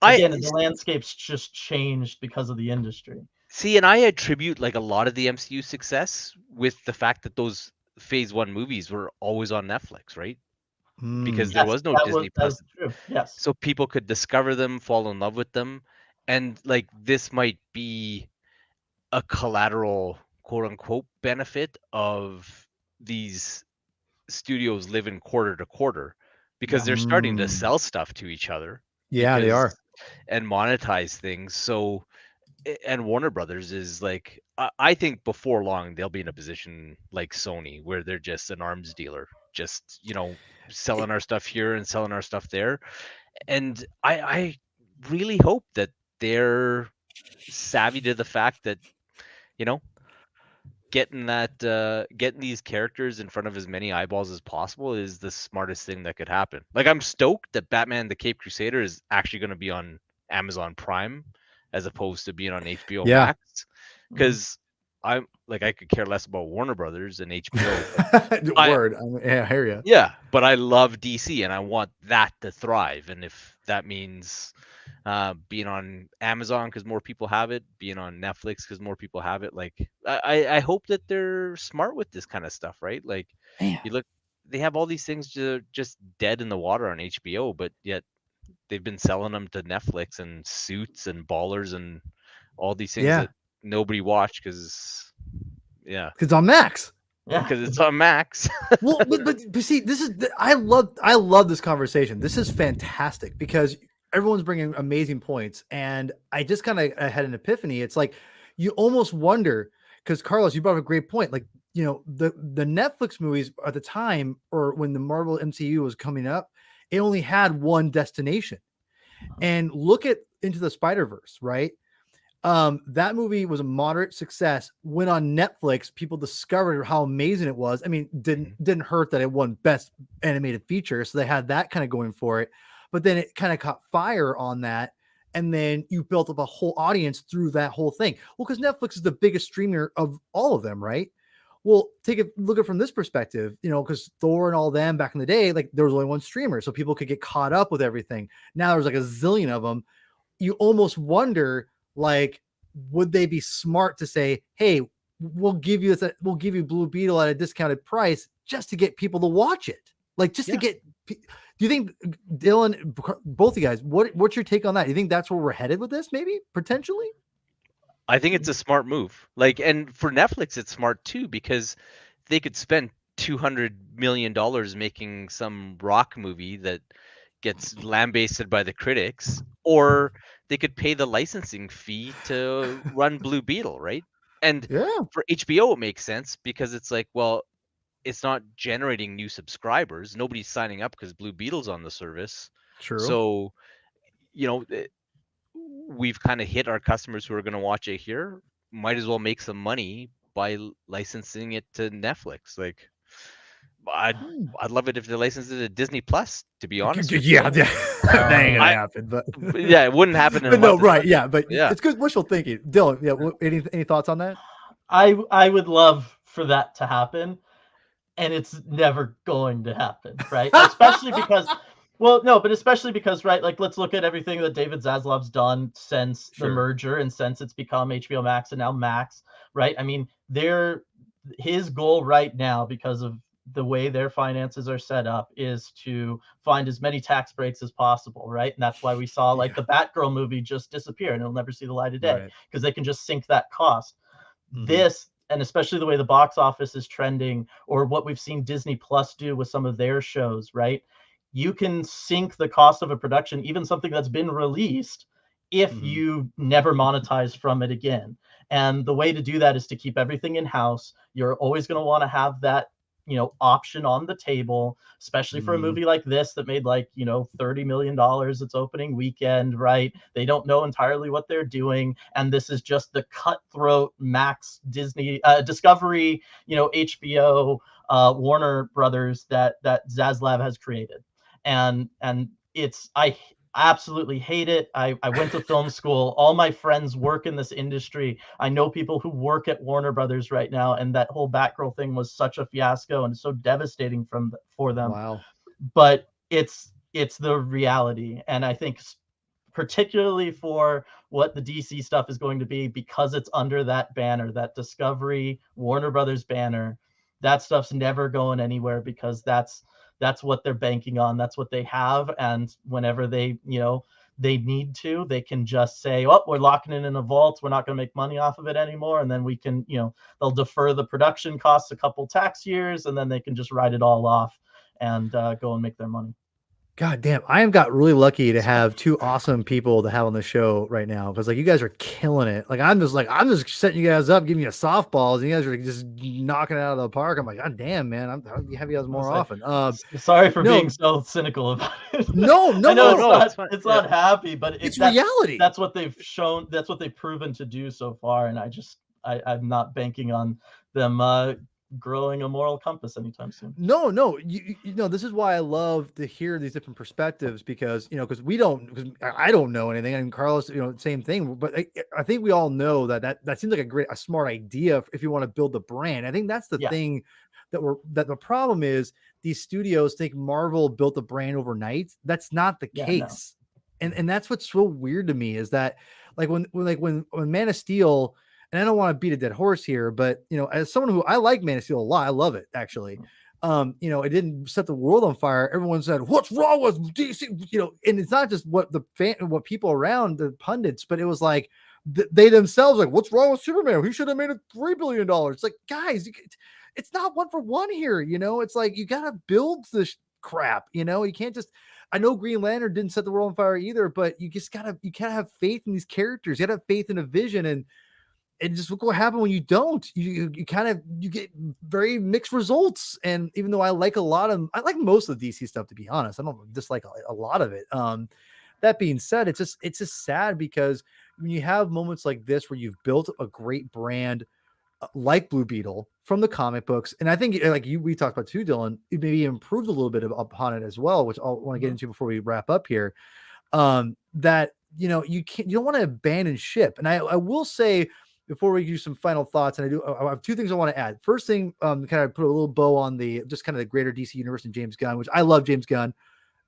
Speaker 4: again, the landscape's just changed because of the industry.
Speaker 3: See, and I attribute like a lot of the MCU success with the fact that those Phase 1 movies were always on Netflix, right? Because there was no Disney Plus.
Speaker 4: Yes.
Speaker 3: So people could discover them, fall in love with them. And like this might be a collateral, quote unquote, benefit of these studios living quarter to quarter, because they're starting to sell stuff to each other.
Speaker 1: Yeah, they are.
Speaker 3: And monetize things. So, and Warner Brothers is like, I think before long they'll be in a position like Sony, where they're just an arms dealer, just, selling our stuff here and selling our stuff there. And I really hope that they're savvy to the fact that, getting these characters in front of as many eyeballs as possible is the smartest thing that could happen. Like, I'm stoked that Batman the Caped Crusader is actually going to be on Amazon Prime as opposed to being on HBO Max, because I could care less about Warner Brothers and HBO.
Speaker 1: I hear you.
Speaker 3: Yeah, but I love DC and I want that to thrive. And if that means being on Amazon because more people have it, being on Netflix because more people have it, like I hope that they're smart with this kind of stuff, right? Like, you look, they have all these things just dead in the water on HBO, but yet they've been selling them to Netflix, and Suits and Ballers and all these things that nobody watched because
Speaker 1: on Max.
Speaker 3: because it's on Max.
Speaker 1: Well, but see, I love this conversation. This is fantastic because everyone's bringing amazing points, and I just kind of had an epiphany. It's like you almost wonder, because Carlos, you brought up a great point. Like, the Netflix movies at the time, or when the Marvel MCU was coming up, it only had one destination. And look at Into the Spider-Verse, right? That movie was a moderate success. Went on Netflix, people discovered how amazing it was. I mean, didn't hurt that it won Best Animated Feature, so they had that kind of going for it. But then it kind of caught fire on that, and then you built up a whole audience through that whole thing. Well, because Netflix is the biggest streamer of all of them, right? Well, look at it from this perspective, because Thor and all them back in the day, like there was only one streamer, so people could get caught up with everything. Now there's like a zillion of them. You almost wonder, like, would they be smart to say, "Hey, we'll give you Blue Beetle at a discounted price just to get people to watch it," like just to get. Do you think, Dylan, both of you guys, what's your take on that? Do you think that's where we're headed with this? Maybe potentially.
Speaker 3: I think it's a smart move. Like, and for Netflix, it's smart too, because they could spend $200 million making some rock movie that gets lambasted by the critics, or they could pay the licensing fee to run Blue Beetle, right? And for HBO, it makes sense because it's like, well, it's not generating new subscribers. Nobody's signing up because Blue Beetle's on the service.
Speaker 1: True.
Speaker 3: So, we've kind of hit our customers who are going to watch it here. Might as well make some money by licensing it to Netflix. Like, I'd love it if they licensed it to Disney Plus, to be honest.
Speaker 1: Yeah, that ain't gonna happen. But
Speaker 3: yeah, it wouldn't happen.
Speaker 1: But no, right? Yeah, but it's good wishful thinking. Dylan, any thoughts on that?
Speaker 4: I would love for that to happen, and it's never going to happen, right? Especially because. Well, no, but especially because, right, like, let's look at everything that David Zaslav's done since the merger and since it's become HBO Max and now Max, right? I mean, his goal right now, because of the way their finances are set up, is to find as many tax breaks as possible, right? And that's why we saw, like, the Batgirl movie just disappear, and it'll never see the light of day, because they can just sink that cost. This, and especially the way the box office is trending, or what we've seen Disney Plus do with some of their shows, right? You can sink the cost of a production, even something that's been released, if you never monetize from it again. And the way to do that is to keep everything in-house. You're always going to want to have that, option on the table, especially for a movie like this that made like, $30 million its opening weekend, right? They don't know entirely what they're doing. And this is just the cutthroat Max Disney, Discovery, HBO, Warner Brothers that Zaslav has created. And I absolutely hate it. I went to film school. All my friends work in this industry. I know people who work at Warner Brothers right now, and that whole Batgirl thing was such a fiasco and so devastating for them.
Speaker 1: Wow.
Speaker 4: But it's the reality, and I think particularly for what the DC stuff is going to be, because it's under that banner, that Discovery Warner Brothers banner, that stuff's never going anywhere, because that's what they're banking on. That's what they have. And whenever they need to, they can just say, oh, we're locking it in a vault. We're not going to make money off of it anymore. And then we can, they'll defer the production costs a couple tax years, and then they can just write it all off and go and make their money.
Speaker 1: God damn, I am got really lucky to have two awesome people to have on the show right now, because like you guys are killing it. Like I'm just setting you guys up, giving you softballs, and you guys are just knocking it out of the park. I'm like, God damn, man, I'll have you guys more often.
Speaker 4: Sorry for being so cynical about it.
Speaker 1: No,
Speaker 4: it's not happy, but
Speaker 1: it's reality.
Speaker 4: That's what they've shown. That's what they've proven to do so far, and I'm not banking on them growing a moral compass anytime soon.
Speaker 1: No, you know, this is why I love to hear these different perspectives, because because I don't know anything, and Carlos, same thing. But I think we all know that seems like a smart idea if you want to build the brand. I think that's the thing that the problem is, these studios think Marvel built the brand overnight. That's not the case. No. And that's what's so weird to me, is that when Man of Steel. And I don't want to beat a dead horse here, but as someone who, I like Man of Steel a lot, I love it actually. It didn't set the world on fire. Everyone said, "What's wrong with DC?" And it's not just what people around, the pundits, but it was like they themselves like, "What's wrong with Superman? He should have made it $3 billion." It's like, guys, it's not one for one here. It's like you got to build this crap. You can't just. I know Green Lantern didn't set the world on fire either, but you gotta have faith in these characters. You gotta have faith in a vision, and just look what happened when you don't. You get very mixed results. And even though I like most of the DC stuff, to be honest, I don't dislike a lot of it. That being said, it's just sad because when you have moments like this where you've built a great brand like Blue Beetle from the comic books, and I think we talked about too, Dylan, it maybe improved a little bit upon it as well, which I want to get into before we wrap up here. That you don't want to abandon ship. And I will say, before we do some final thoughts, and I have two things I want to add. First thing, kind of put a little bow on the greater DC universe and James Gunn, which I love James Gunn.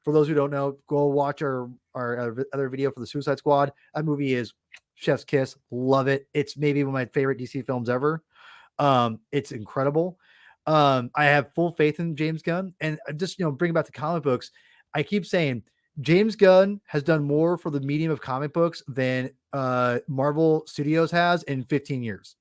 Speaker 1: For those who don't know, go watch our other video for the Suicide Squad. That movie is chef's kiss. Love it. It's maybe one of my favorite DC films ever. It's incredible. I have full faith in James Gunn, and just bring it back to comic books. I keep saying James Gunn has done more for the medium of comic books than Marvel Studios has in 15 years.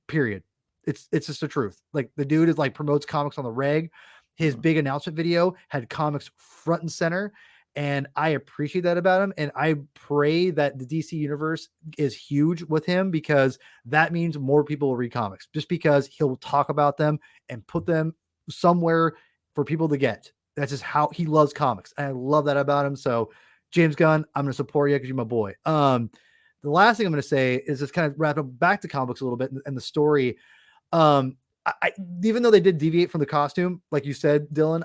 Speaker 1: Period. It's just the truth. Like, the dude is promotes comics on the reg. His big announcement video had comics front and center, and I appreciate that about him. And I pray that the DC universe is huge with him, because that means more people will read comics, just because he'll talk about them and put them somewhere for people to get. That's just how he loves comics. And I love that about him. So James Gunn, I'm going to support you because you're my boy. The last thing I'm going to say is just kind of wrap up back to comic books a little bit and the story. Even though they did deviate from the costume, like you said, Dylan,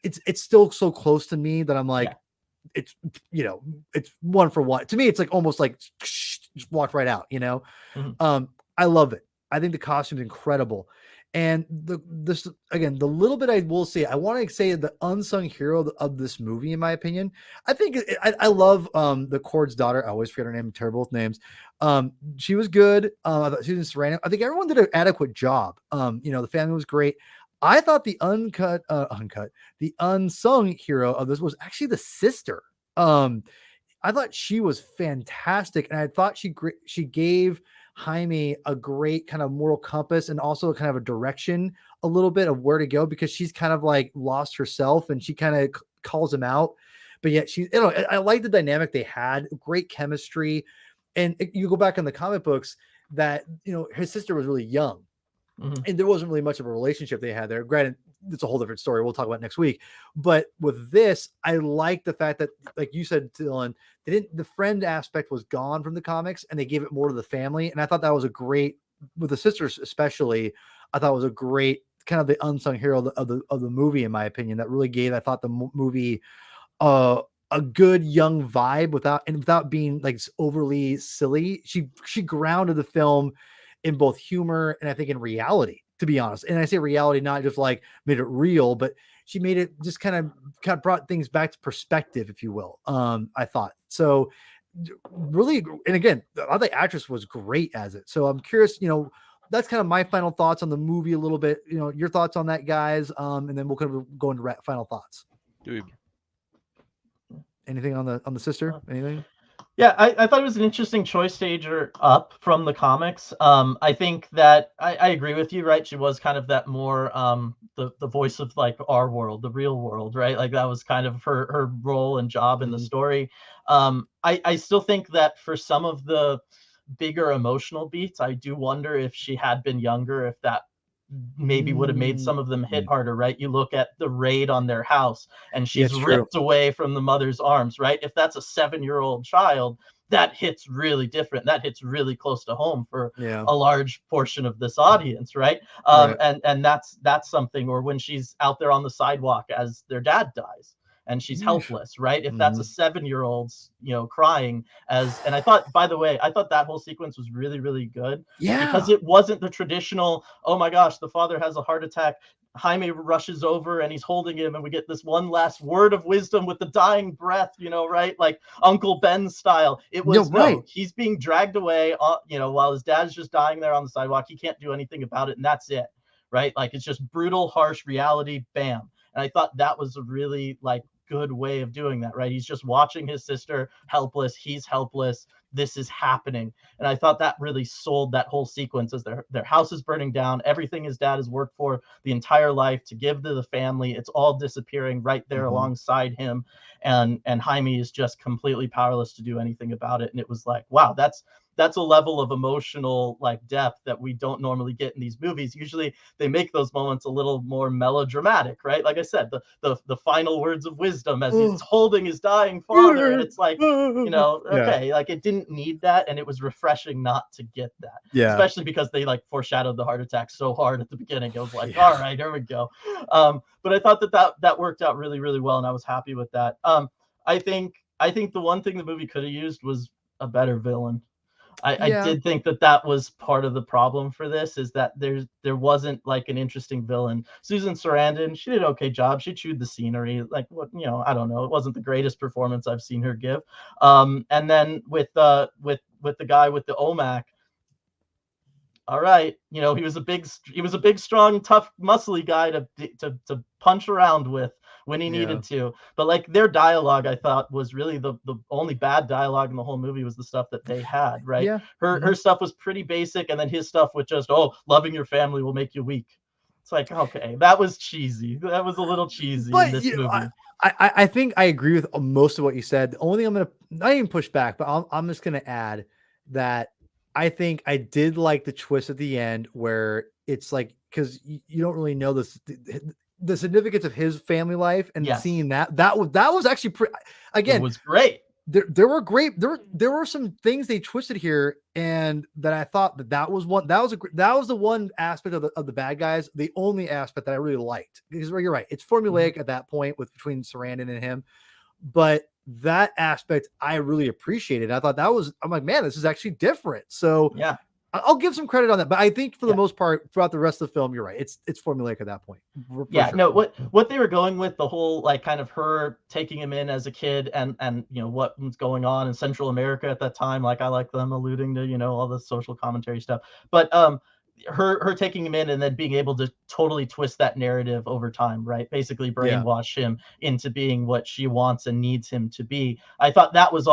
Speaker 1: it's still so close to me that I'm like, it's one for one. To me, it's almost like just walk right out, I love it. I think the costume's incredible. And the little bit I will say, I want to say the unsung hero of this movie, in my opinion, I think I love the Cord's daughter. I always forget her name. I'm terrible with names. She was good. I thought Susan Sarandon. I think everyone did an adequate job. The family was great. I thought the the unsung hero of this was actually the sister. I thought she was fantastic, and I thought she gave Jaime a great kind of moral compass, and also kind of a direction a little bit of where to go, because she's kind of lost herself, and she kind of calls him out. But yet I like the dynamic they had, great chemistry. And you go back in the comic books that, his sister was really young, and there wasn't really much of a relationship they had there. Granted, it's a whole different story we'll talk about next week. But with this, I like the fact that, like you said, Dylan, the friend aspect was gone from the comics, and they gave it more to the family. And I thought that was a great, with the sisters especially, I thought it was a great kind of the unsung hero of the movie, in my opinion, that really gave, I thought, the movie a good young vibe without being overly silly. She grounded the film in both humor and I think in reality, to be honest. And I say reality, not just made it real, but she made it just kind of brought things back to perspective, if you will. I thought so really. And again, the actress was great as it. So I'm curious, that's kind of my final thoughts on the movie a little bit, your thoughts on that, guys. And then we'll kind of go into final thoughts. Anything on the sister? Anything?
Speaker 4: Yeah, I thought it was an interesting choice to age her up from the comics. I think that I agree with you, right? She was kind of that more the voice of our world, the real world, right? That was kind of her role and job in the story. I still think that for some of the bigger emotional beats, I do wonder if she had been younger, if that maybe would have made some of them hit harder, right? You look at the raid on their house, and she's ripped away from the mother's arms, right? If that's a 7-year-old child, that hits really different. That hits really close to home for a large portion of this audience, right? And that's something. Or when she's out there on the sidewalk as their dad dies, and she's helpless, right? If that's a 7-year-old's, crying and I thought, by the way, I thought that whole sequence was really, really good. Yeah. Because it wasn't the traditional, oh my gosh, the father has a heart attack. Jaime rushes over and he's holding him, and we get this one last word of wisdom with the dying breath, right? Like Uncle Ben style. It was he's being dragged away, while his dad's just dying there on the sidewalk. He can't do anything about it, and that's it, right? It's just brutal, harsh reality, bam. And I thought that was a really good way of doing that, right? He's just watching his sister helpless. He's helpless. this is happening. And I thought that really sold that whole sequence as their house is burning down, everything his dad has worked for the entire life to give to the family, it's all disappearing right there alongside him. And Jaime is just completely powerless to do anything about it. And it was like, wow, that's a level of emotional like depth that we don't normally get in these movies. Usually they make those moments a little more melodramatic, right? Like I said, the final words of wisdom as he's holding his dying father, and it's like, you know, okay, like it didn't need that, and it was refreshing not to get that. Especially because they like foreshadowed the heart attack so hard at the beginning. It was like, all right, here we go. But I thought that worked out really, really well, and I was happy with that. I think the one thing the movie could have used was a better villain. I did think that was part of the problem for this, is that there wasn't like an interesting villain. Susan Sarandon, she did an okay job. She chewed the scenery. Like, what, you know, I don't know. It wasn't the greatest performance I've seen her give. And then with the guy with the OMAC, all right, you know, he was a big, strong, tough, muscly guy to punch around with when he needed to. But like their dialogue, I thought was really the only bad dialogue in the whole movie was the stuff that they had, right? Her stuff was pretty basic, and then his stuff was just, oh, loving your family will make you weak. It's like, okay, that was cheesy. That was a little cheesy in this movie.
Speaker 1: I think I agree with most of what you said. The only thing I'm gonna not even push back, but I'm just gonna add that I think I did like the twist at the end where it's like, because you don't really know the significance of his family life, and seeing that was actually pretty. Again,
Speaker 4: it was great.
Speaker 1: There were great. There were some things they twisted here, and that I thought that was the one aspect of the bad guys, the only aspect that I really liked, because you're right, it's formulaic at that point between Sarandon and him, but that aspect I really appreciated. I thought I'm like, man, this is actually different. So
Speaker 4: yeah,
Speaker 1: I'll give some credit on that, but I think for the most part throughout the rest of the film, you're right. It's formulaic at that point.
Speaker 4: No, what they were going with, the whole like kind of her taking him in as a kid, and you know what was going on in Central America at that time. Like I like them alluding to, you know, all the social commentary stuff, but her taking him in and then being able to totally twist that narrative over time, right? Basically brainwash him into being what she wants and needs him to be. I thought that was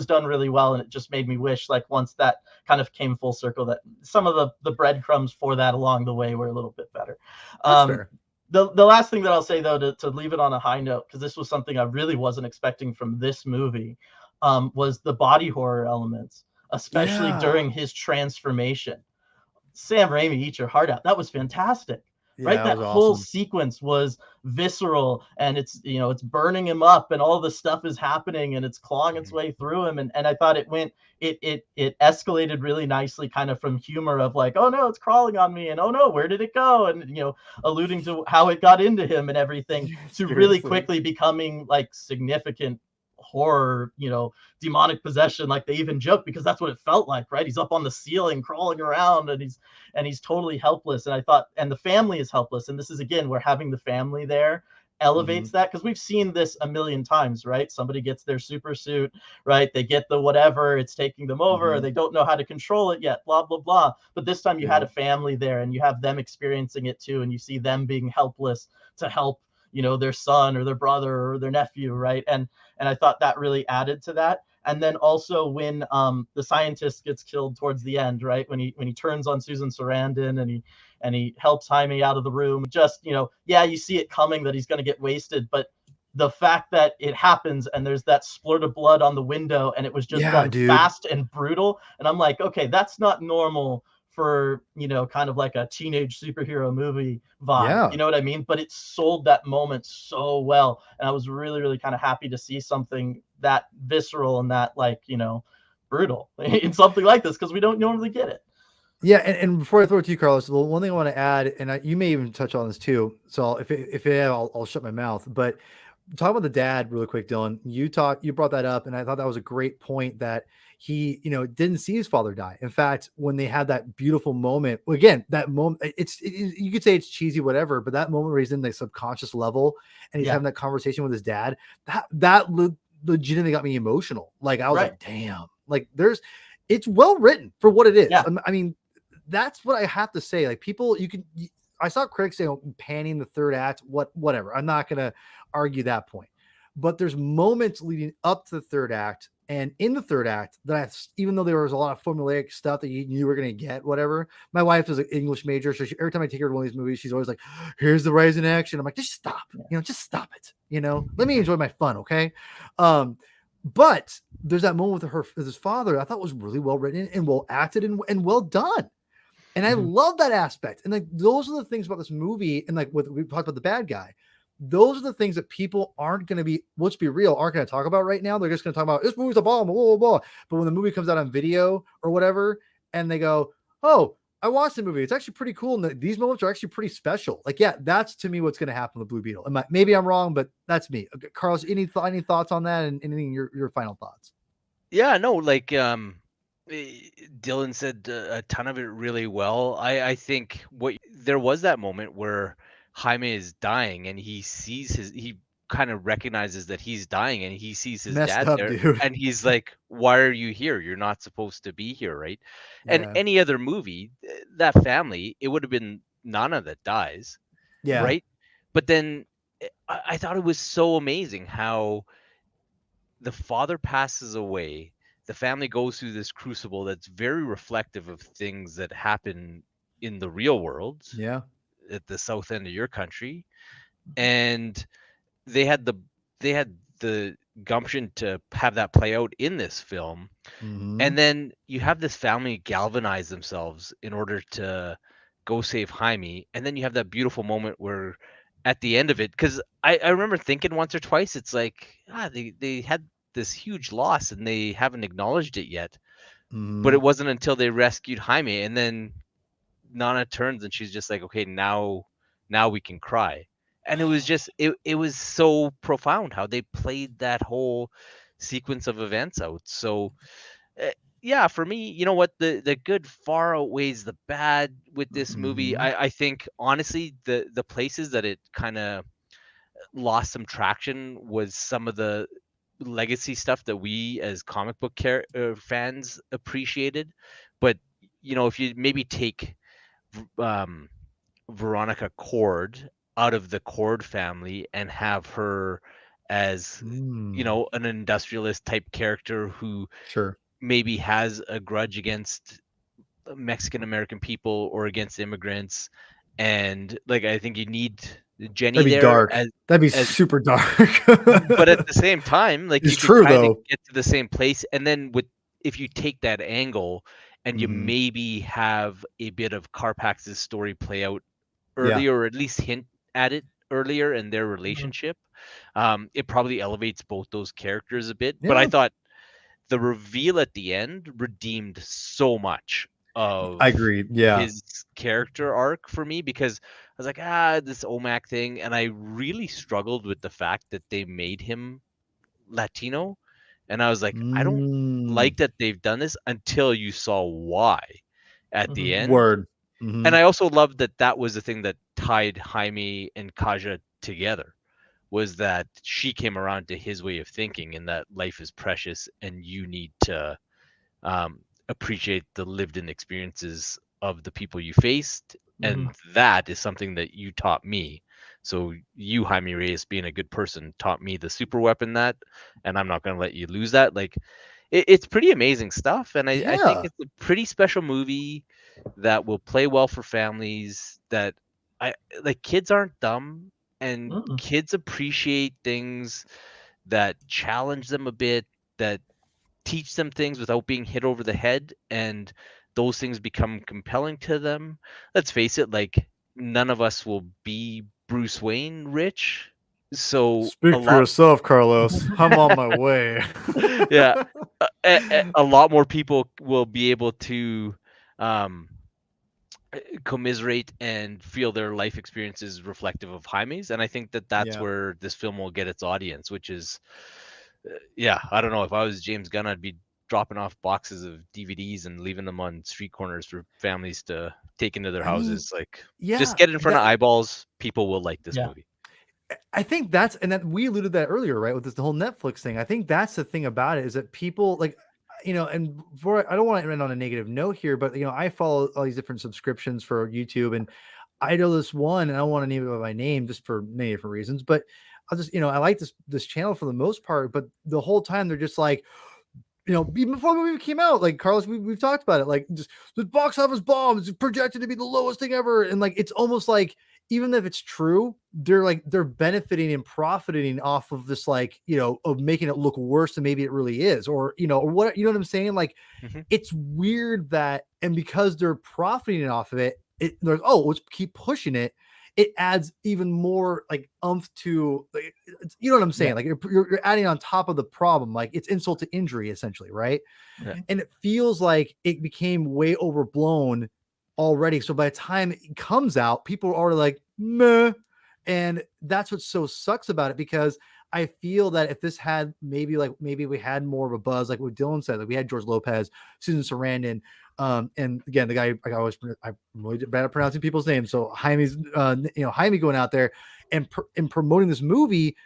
Speaker 4: done really well, and it just made me wish, like, once that kind of came full circle, that some of the breadcrumbs for that along the way were a little bit better.
Speaker 1: That's fair.
Speaker 4: The last thing that I'll say, though, to leave it on a high note, because this was something I really wasn't expecting from this movie, was the body horror elements, especially during his transformation. Sam Raimi, eat your heart out. That was fantastic, right? That whole sequence was visceral, and it's, you know, it's burning him up, and all this stuff is happening, and it's clawing its way through him. And I thought it escalated really nicely, kind of from humor of like, oh no, it's crawling on me, and oh no, where did it go? And, you know, alluding to how it got into him and everything, to really quickly becoming like significant horror, you know, demonic possession. Like they even joke, because that's what it felt like, right? He's up on the ceiling crawling around, and he's totally helpless. And I thought, and the family is helpless, and this is, again, where having the family there elevates that, because we've seen this a million times, right? Somebody gets their super suit, right? They get the whatever, it's taking them over, or they don't know how to control it yet, blah blah blah. But this time you had a family there, and you have them experiencing it too, and you see them being helpless to help, you know, their son or their brother or their nephew, right? And I thought that really added to that. And then also when the scientist gets killed towards the end, right? When he turns on Susan Sarandon, and he helps Jaime out of the room, just, you know, you see it coming that he's going to get wasted, but the fact that it happens and there's that splurt of blood on the window, and it was just done fast and brutal, and I'm like, okay, that's not normal for, you know, kind of like a teenage superhero movie vibe, you know what I mean? But it sold that moment so well, and I was really, really kind of happy to see something that visceral and that, like, you know, brutal in something like this, because we don't normally get it.
Speaker 1: Yeah, and before I throw it to you, Carlos, the one thing I want to add, and you may even touch on this too, so I'll shut my mouth. But talk about the dad really quick, Dylan. You brought that up, and I thought that was a great point, that he, you know, didn't see his father die. In fact, when they had that beautiful moment, again, that moment, you could say it's cheesy, whatever, but that moment where he's in the subconscious level and he's having that conversation with his dad, that legitimately got me emotional. Like I was like, damn, like it's well written for what it is. I mean, that's what I have to say. Like people, I saw critics say, panning the third act, whatever. I'm not going to argue that point, but there's moments leading up to the third act And in the third act, even though there was a lot of formulaic stuff that you knew you were going to get, whatever. My wife is an English major, so every time I take her to one of these movies, she's always like, "Here's the rise in action." I'm like, "Just stop, just stop it. Let me enjoy my fun, okay?" But there's that moment with his father. I thought was really well written and well acted and well done. And I love that aspect. And like those are the things about this movie. And like what we talked about the bad guy. Those are the things that people aren't going to be, let's be real, aren't going to talk about right now. They're just going to talk about this movie's a bomb, blah, blah, blah. But when the movie comes out on video or whatever, and they go, "Oh, I watched the movie. It's actually pretty cool. And these moments are actually pretty special." Like, yeah, that's to me what's going to happen with Blue Beetle. Maybe I'm wrong, but that's me. Okay, Carlos, any thoughts on that, and anything your final thoughts?
Speaker 3: Yeah, no, like Dylan said a ton of it really well. I think there was that moment where Jaime is dying and he kind of recognizes that he's dying and he sees his dad there,
Speaker 1: dude.
Speaker 3: and he's like, "Why are you here? You're not supposed to be here, right?" And any other movie, that family, it would have been Nana that dies, right? But then I thought it was so amazing how the father passes away. The family goes through this crucible that's very reflective of things that happen in the real world.
Speaker 1: Yeah.
Speaker 3: At the south end of your country. And they had the gumption to have that play out in this film. And then you have this family galvanize themselves in order to go save Jaime. And then you have that beautiful moment where at the end of it, because I remember thinking once or twice, it's like, they had this huge loss and they haven't acknowledged it yet. But it wasn't until they rescued Jaime, and then Nana turns and she's just like, "Okay, now we can cry." And it was just it was so profound how they played that whole sequence of events out. So yeah, for me, you know what, the good far outweighs the bad with this movie. I think honestly the places that it kind of lost some traction was some of the legacy stuff that we as comic book fans appreciated. But if you maybe take Veronica Cord out of the Cord family and have her as an industrialist type character who maybe has a grudge against Mexican American people or against immigrants, and like I think you need Jenny
Speaker 1: That'd be
Speaker 3: there
Speaker 1: dark. That'd be super dark.
Speaker 3: But at the same time, like
Speaker 1: it's
Speaker 3: you can kind
Speaker 1: though.
Speaker 3: of get to the same place, and then if you take that angle and you maybe have a bit of Carpax's story play out earlier, or at least hint at it earlier in their relationship, it probably elevates both those characters a bit. But I thought the reveal at the end redeemed so much of
Speaker 1: I agree.
Speaker 3: his character arc for me, because I was like, this OMAC thing, and I really struggled with the fact that they made him Latino, and I was like, I don't like that they've done this until you saw why at the end. And I also loved that was the thing that tied Jaime and Kaja together, was that she came around to his way of thinking, and that life is precious and you need to appreciate the lived-in experiences of the people you faced. And that is something that you taught me. So you, Jaime Reyes, being a good person, taught me the super weapon and I'm not going to let you lose that. Like, it's pretty amazing stuff. And I think it's a pretty special movie that will play well for families. That kids aren't dumb, and kids appreciate things that challenge them a bit, that teach them things without being hit over the head, and those things become compelling to them. Let's face it, like, none of us will be Bruce Wayne rich. So
Speaker 1: speak for yourself, Carlos. I'm on my way.
Speaker 3: Yeah. A lot more people will be able to commiserate and feel their life experiences reflective of Jaime's, and I think that's where this film will get its audience, which is I don't know, if I was James Gunn, I'd be dropping off boxes of DVDs and leaving them on street corners for families to take into their houses. Just get it in front of eyeballs. People will like this movie.
Speaker 1: I think that we alluded to that earlier, right? With the whole Netflix thing. I think that's the thing about it, is that people like, and I don't want to end on a negative note here, but I follow all these different subscriptions for YouTube, and I know this one, and I don't want to name it by my name just for many different reasons, but I'll just, I like this channel for the most part, but the whole time they're just like, even before the movie came out, like Carlos, we've talked about it, like just the box office bomb is projected to be the lowest thing ever, and like it's almost like even if it's true, they're benefiting and profiting off of this, like of making it look worse than maybe it really is, or or what, what I'm saying, like it's weird that, and because they're profiting off of it, they're like, oh, let's keep pushing it. It adds even more like oomph to, like, you know what I'm saying? Yeah. Like you're adding on top of the problem, like it's insult to injury essentially, right? Yeah. And it feels like it became way overblown already. So by the time it comes out, people are already like, meh. And that's what so sucks about it, because I feel that if this had maybe we had more of a buzz, like what Dylan said, like we had George Lopez, Susan Sarandon, and again, the guy I'm really bad at pronouncing people's names. So Jaime's, Jaime going out there and promoting this movie,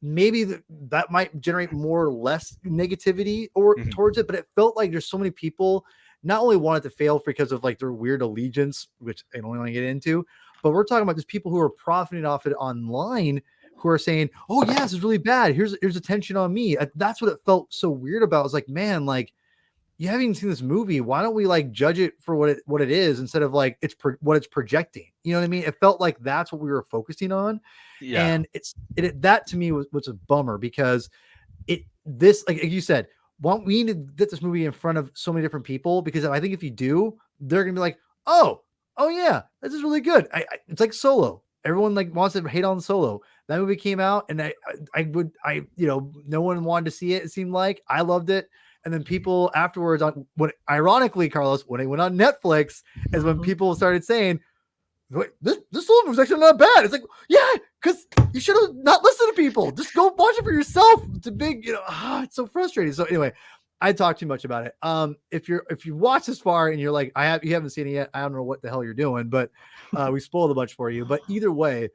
Speaker 1: maybe that might generate more or less negativity or towards it. But it felt like there's so many people not only wanted to fail because of like their weird allegiance, which I don't want to get into, but we're talking about just people who are profiting off it online, who are saying, oh yeah, this is really bad. Here's attention on me. That's what it felt so weird about. I was like, man, like, you haven't even seen this movie. Why don't we like judge it for what it is instead of like what it's projecting? You know what I mean? It felt like that's what we were focusing on. Yeah. And that to me was a bummer, because like you said, we need to get this movie in front of so many different people, because I think if you do, they're going to be like, oh yeah, this is really good. It's like Solo. Everyone like wants to hate on Solo. That movie came out and no one wanted to see it. It seemed like I loved it. And then people afterwards, ironically, Carlos, when it went on Netflix, is when people started saying, this Solo movie was actually not bad. It's like, yeah, because you should have not listened to people. Just go watch it for yourself. It's a big, it's so frustrating. So anyway, I talked too much about it. If you watch this far and you're like, you haven't seen it yet, I don't know what the hell you're doing, but we spoiled a bunch for you. But either way,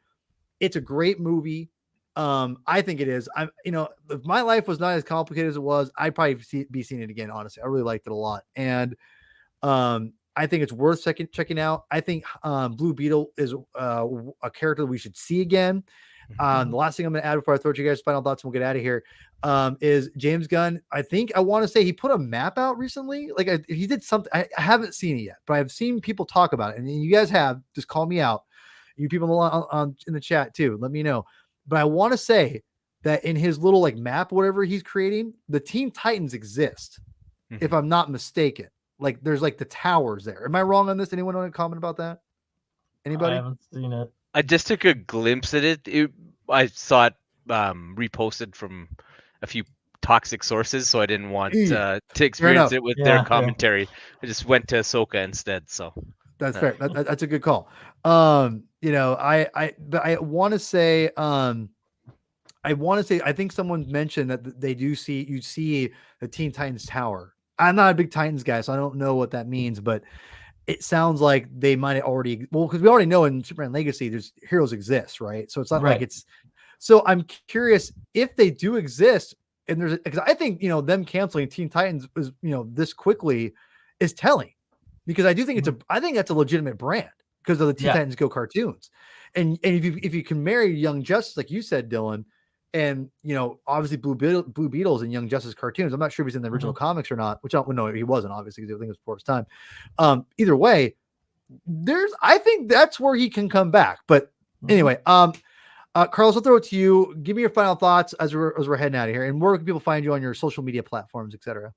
Speaker 1: it's a great movie. I think it is. If my life was not as complicated as it was, I'd probably be seeing it again. Honestly, I really liked it a lot, and I think it's worth checking out. I think Blue Beetle is a character that we should see again. The last thing I'm going to add before I throw to you guys final thoughts and we'll get out of here is James Gunn. I want to say he put a map out recently. Like he did something. I haven't seen it yet, but I've seen people talk about it, and you guys have. Just call me out. You people on in the chat too. Let me know. But I want to say that in his little like map, whatever he's creating, the Teen Titans exist, if I'm not mistaken. Like there's like the towers there. Am I wrong on this? Anyone want to comment about that? Anybody?
Speaker 4: I haven't seen it.
Speaker 3: I just took a glimpse at it. I saw it reposted from a few toxic sources, so I didn't want to experience it with their commentary. Yeah. I just went to Ahsoka instead. So
Speaker 1: that's fair. That's a good call. I want to say, I think someone mentioned that you see the Teen Titans Tower. I'm not a big Titans guy, so I don't know what that means, but it sounds like they might have already, because we already know in Superman Legacy, there's heroes exist, right? So it's not like it's, so I'm curious if they do exist, and because I think, them canceling Teen Titans is, this quickly is telling, because I do think I think that's a legitimate brand because of the Teen Titans Go cartoons. And if you can marry Young Justice, like you said, Dylan, and obviously Blue Beetles and Young Justice cartoons. I'm not sure if he's in the original comics or not, which I don't know. He wasn't, obviously, because I think it was before his time. Either way, I think that's where he can come back. But anyway, Carlos, I'll throw it to you. Give me your final thoughts as we're heading out of here. And where can people find you on your social media platforms, etc.?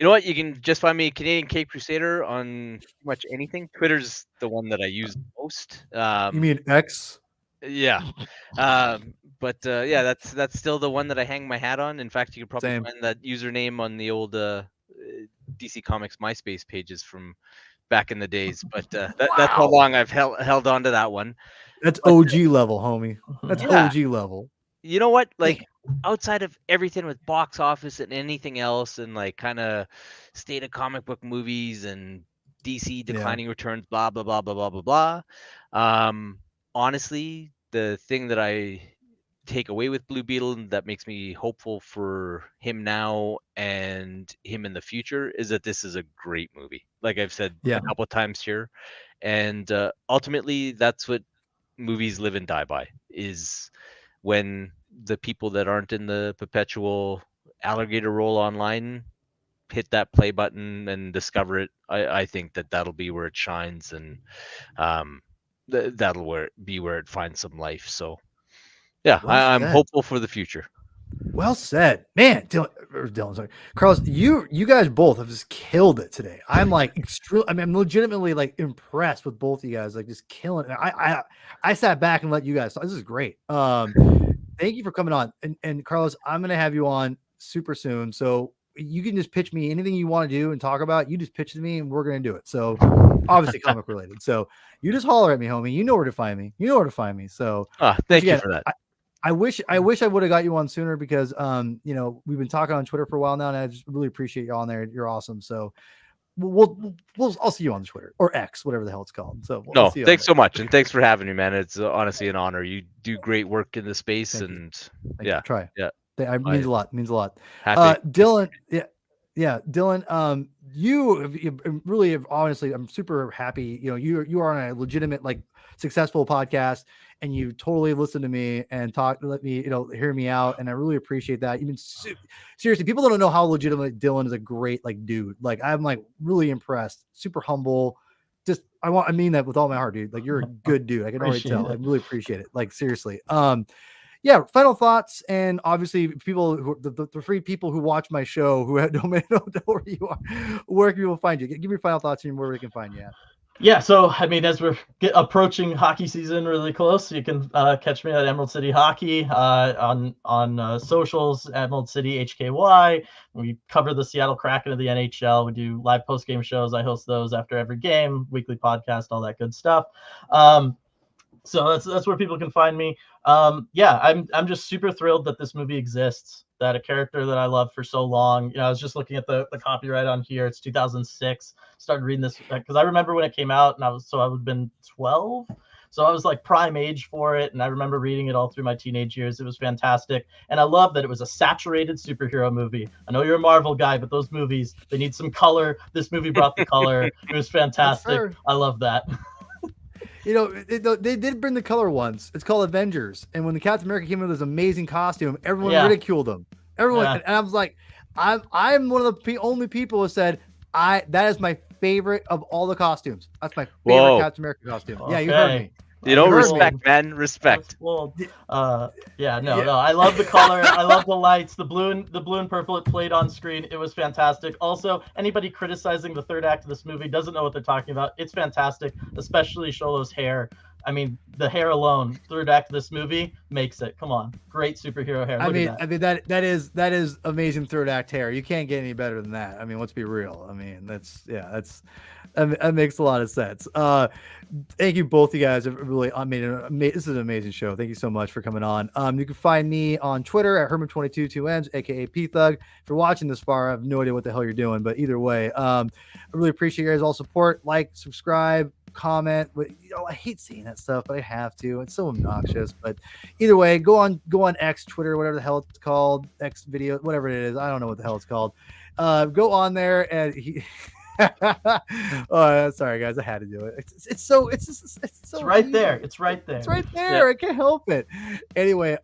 Speaker 3: You know what? You can just find me Canadian Cape Crusader on pretty much anything. Twitter's the one that I use most.
Speaker 1: You mean X?
Speaker 3: Yeah. But that's still the one that I hang my hat on. In fact, you could probably find that username on the old DC Comics MySpace pages from back in the days. But that's how long I've held on to that one.
Speaker 1: That's OG level, homie. That's OG level.
Speaker 3: You know what? Like outside of everything with box office and anything else, and like kind of state of comic book movies and DC declining returns, blah blah blah blah blah blah blah. Honestly, the thing that I take away with Blue Beetle that makes me hopeful for him now and him in the future is that this is a great movie. Like I've said a couple of times here, and ultimately that's what movies live and die by, is when the people that aren't in the perpetual alligator roll online hit that play button and discover it, I think that'll be where it shines, and that'll be where it finds some life. So yeah, I'm hopeful for the future.
Speaker 1: Well said, man. Dylan, sorry, Carlos, you guys both have just killed it today. I'm like extreme. I mean, I'm legitimately like impressed with both of you guys, like just killing it. I sat back and let you guys talk. This is great. Thank you for coming on, and Carlos, I'm gonna have you on super soon, so you can just pitch me anything you want to do and talk about. You just pitch it to me, and we're gonna do it. So obviously comic related. So you just holler at me, homie. You know where to find me. So
Speaker 3: thank you for that.
Speaker 1: I wish I would have got you on sooner because we've been talking on Twitter for a while now, and I just really appreciate you on there. You're awesome. So I'll see you on Twitter or X, whatever the hell it's called. So
Speaker 3: thanks so much, and thanks for having me, man. It's honestly an honor. You do great work in the space, and
Speaker 1: try.
Speaker 3: Yeah,
Speaker 1: it means a lot.
Speaker 3: Happy.
Speaker 1: Dylan, Dylan, you really have, honestly, I'm super happy. You are on a legitimate, like, successful podcast, and you totally listened to me and let me, hear me out. And I really appreciate that. You've been seriously, people don't know how legitimate Dylan is a great, like, dude. Like, I'm like really impressed, super humble. I mean that with all my heart, dude. Like, you're a good dude. I can already tell. I really appreciate it. Like, seriously. Yeah, final thoughts, and obviously people who the 3 people who watch my show who don't know where you are, where can people find you? Give me your final thoughts and where we can find you at.
Speaker 4: Yeah, so I mean, as we're approaching hockey season really close, you can catch me at Emerald City Hockey on socials, Emerald City HKY. We cover the Seattle Kraken of the NHL. We do live post-game shows. I host those after every game, weekly podcast, all that good stuff. So that's where people can find me. I'm just super thrilled that this movie exists, that a character that I love for so long. I was just looking at the copyright on here. It's 2006. Started reading this because I remember when it came out, and I would have been 12. So I was like prime age for it, and I remember reading it all through my teenage years. It was fantastic, and I love that it was a saturated superhero movie. I know you're a Marvel guy, but those movies, they need some color. This movie brought the color. It was fantastic. I love that.
Speaker 1: They did bring the color once. It's called Avengers. And when the Captain America came in with this amazing costume, everyone ridiculed him. And I was like, I'm one of the only people who said, that is my favorite of all the costumes. That's my favorite Captain America costume. Okay. Yeah, you heard me.
Speaker 3: Respect, man. Respect.
Speaker 4: No. I love the color. I love the lights, the blue and purple it played on screen. It was fantastic. Also, anybody criticizing the third act of this movie doesn't know what they're talking about. It's fantastic, especially Sholo's hair. I mean, the hair alone, third act of this movie makes it. Come on, great superhero hair.
Speaker 1: That is amazing third act hair. You can't get any better than that. I mean, let's be real. I mean, that makes a lot of sense. Thank you both, you guys. Really, this is an amazing show. Thank you so much for coming on. You can find me on Twitter at Herman22 2Ms, aka P Thug. If you're watching this far, I have no idea what the hell you're doing, but either way, I really appreciate your guys' all support. Like, subscribe, comment. But I hate seeing that stuff, but I have to. It's so obnoxious. But either way, go on X, Twitter, whatever the hell it's called, X video, whatever it is. I don't know what the hell it's called. Go on there and sorry guys, I had to do it. It's
Speaker 4: right there. It's right there.
Speaker 1: Yep. I can't help it. Anyway,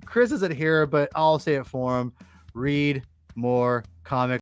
Speaker 1: Chris isn't here, but I'll say it for him. Read more comics.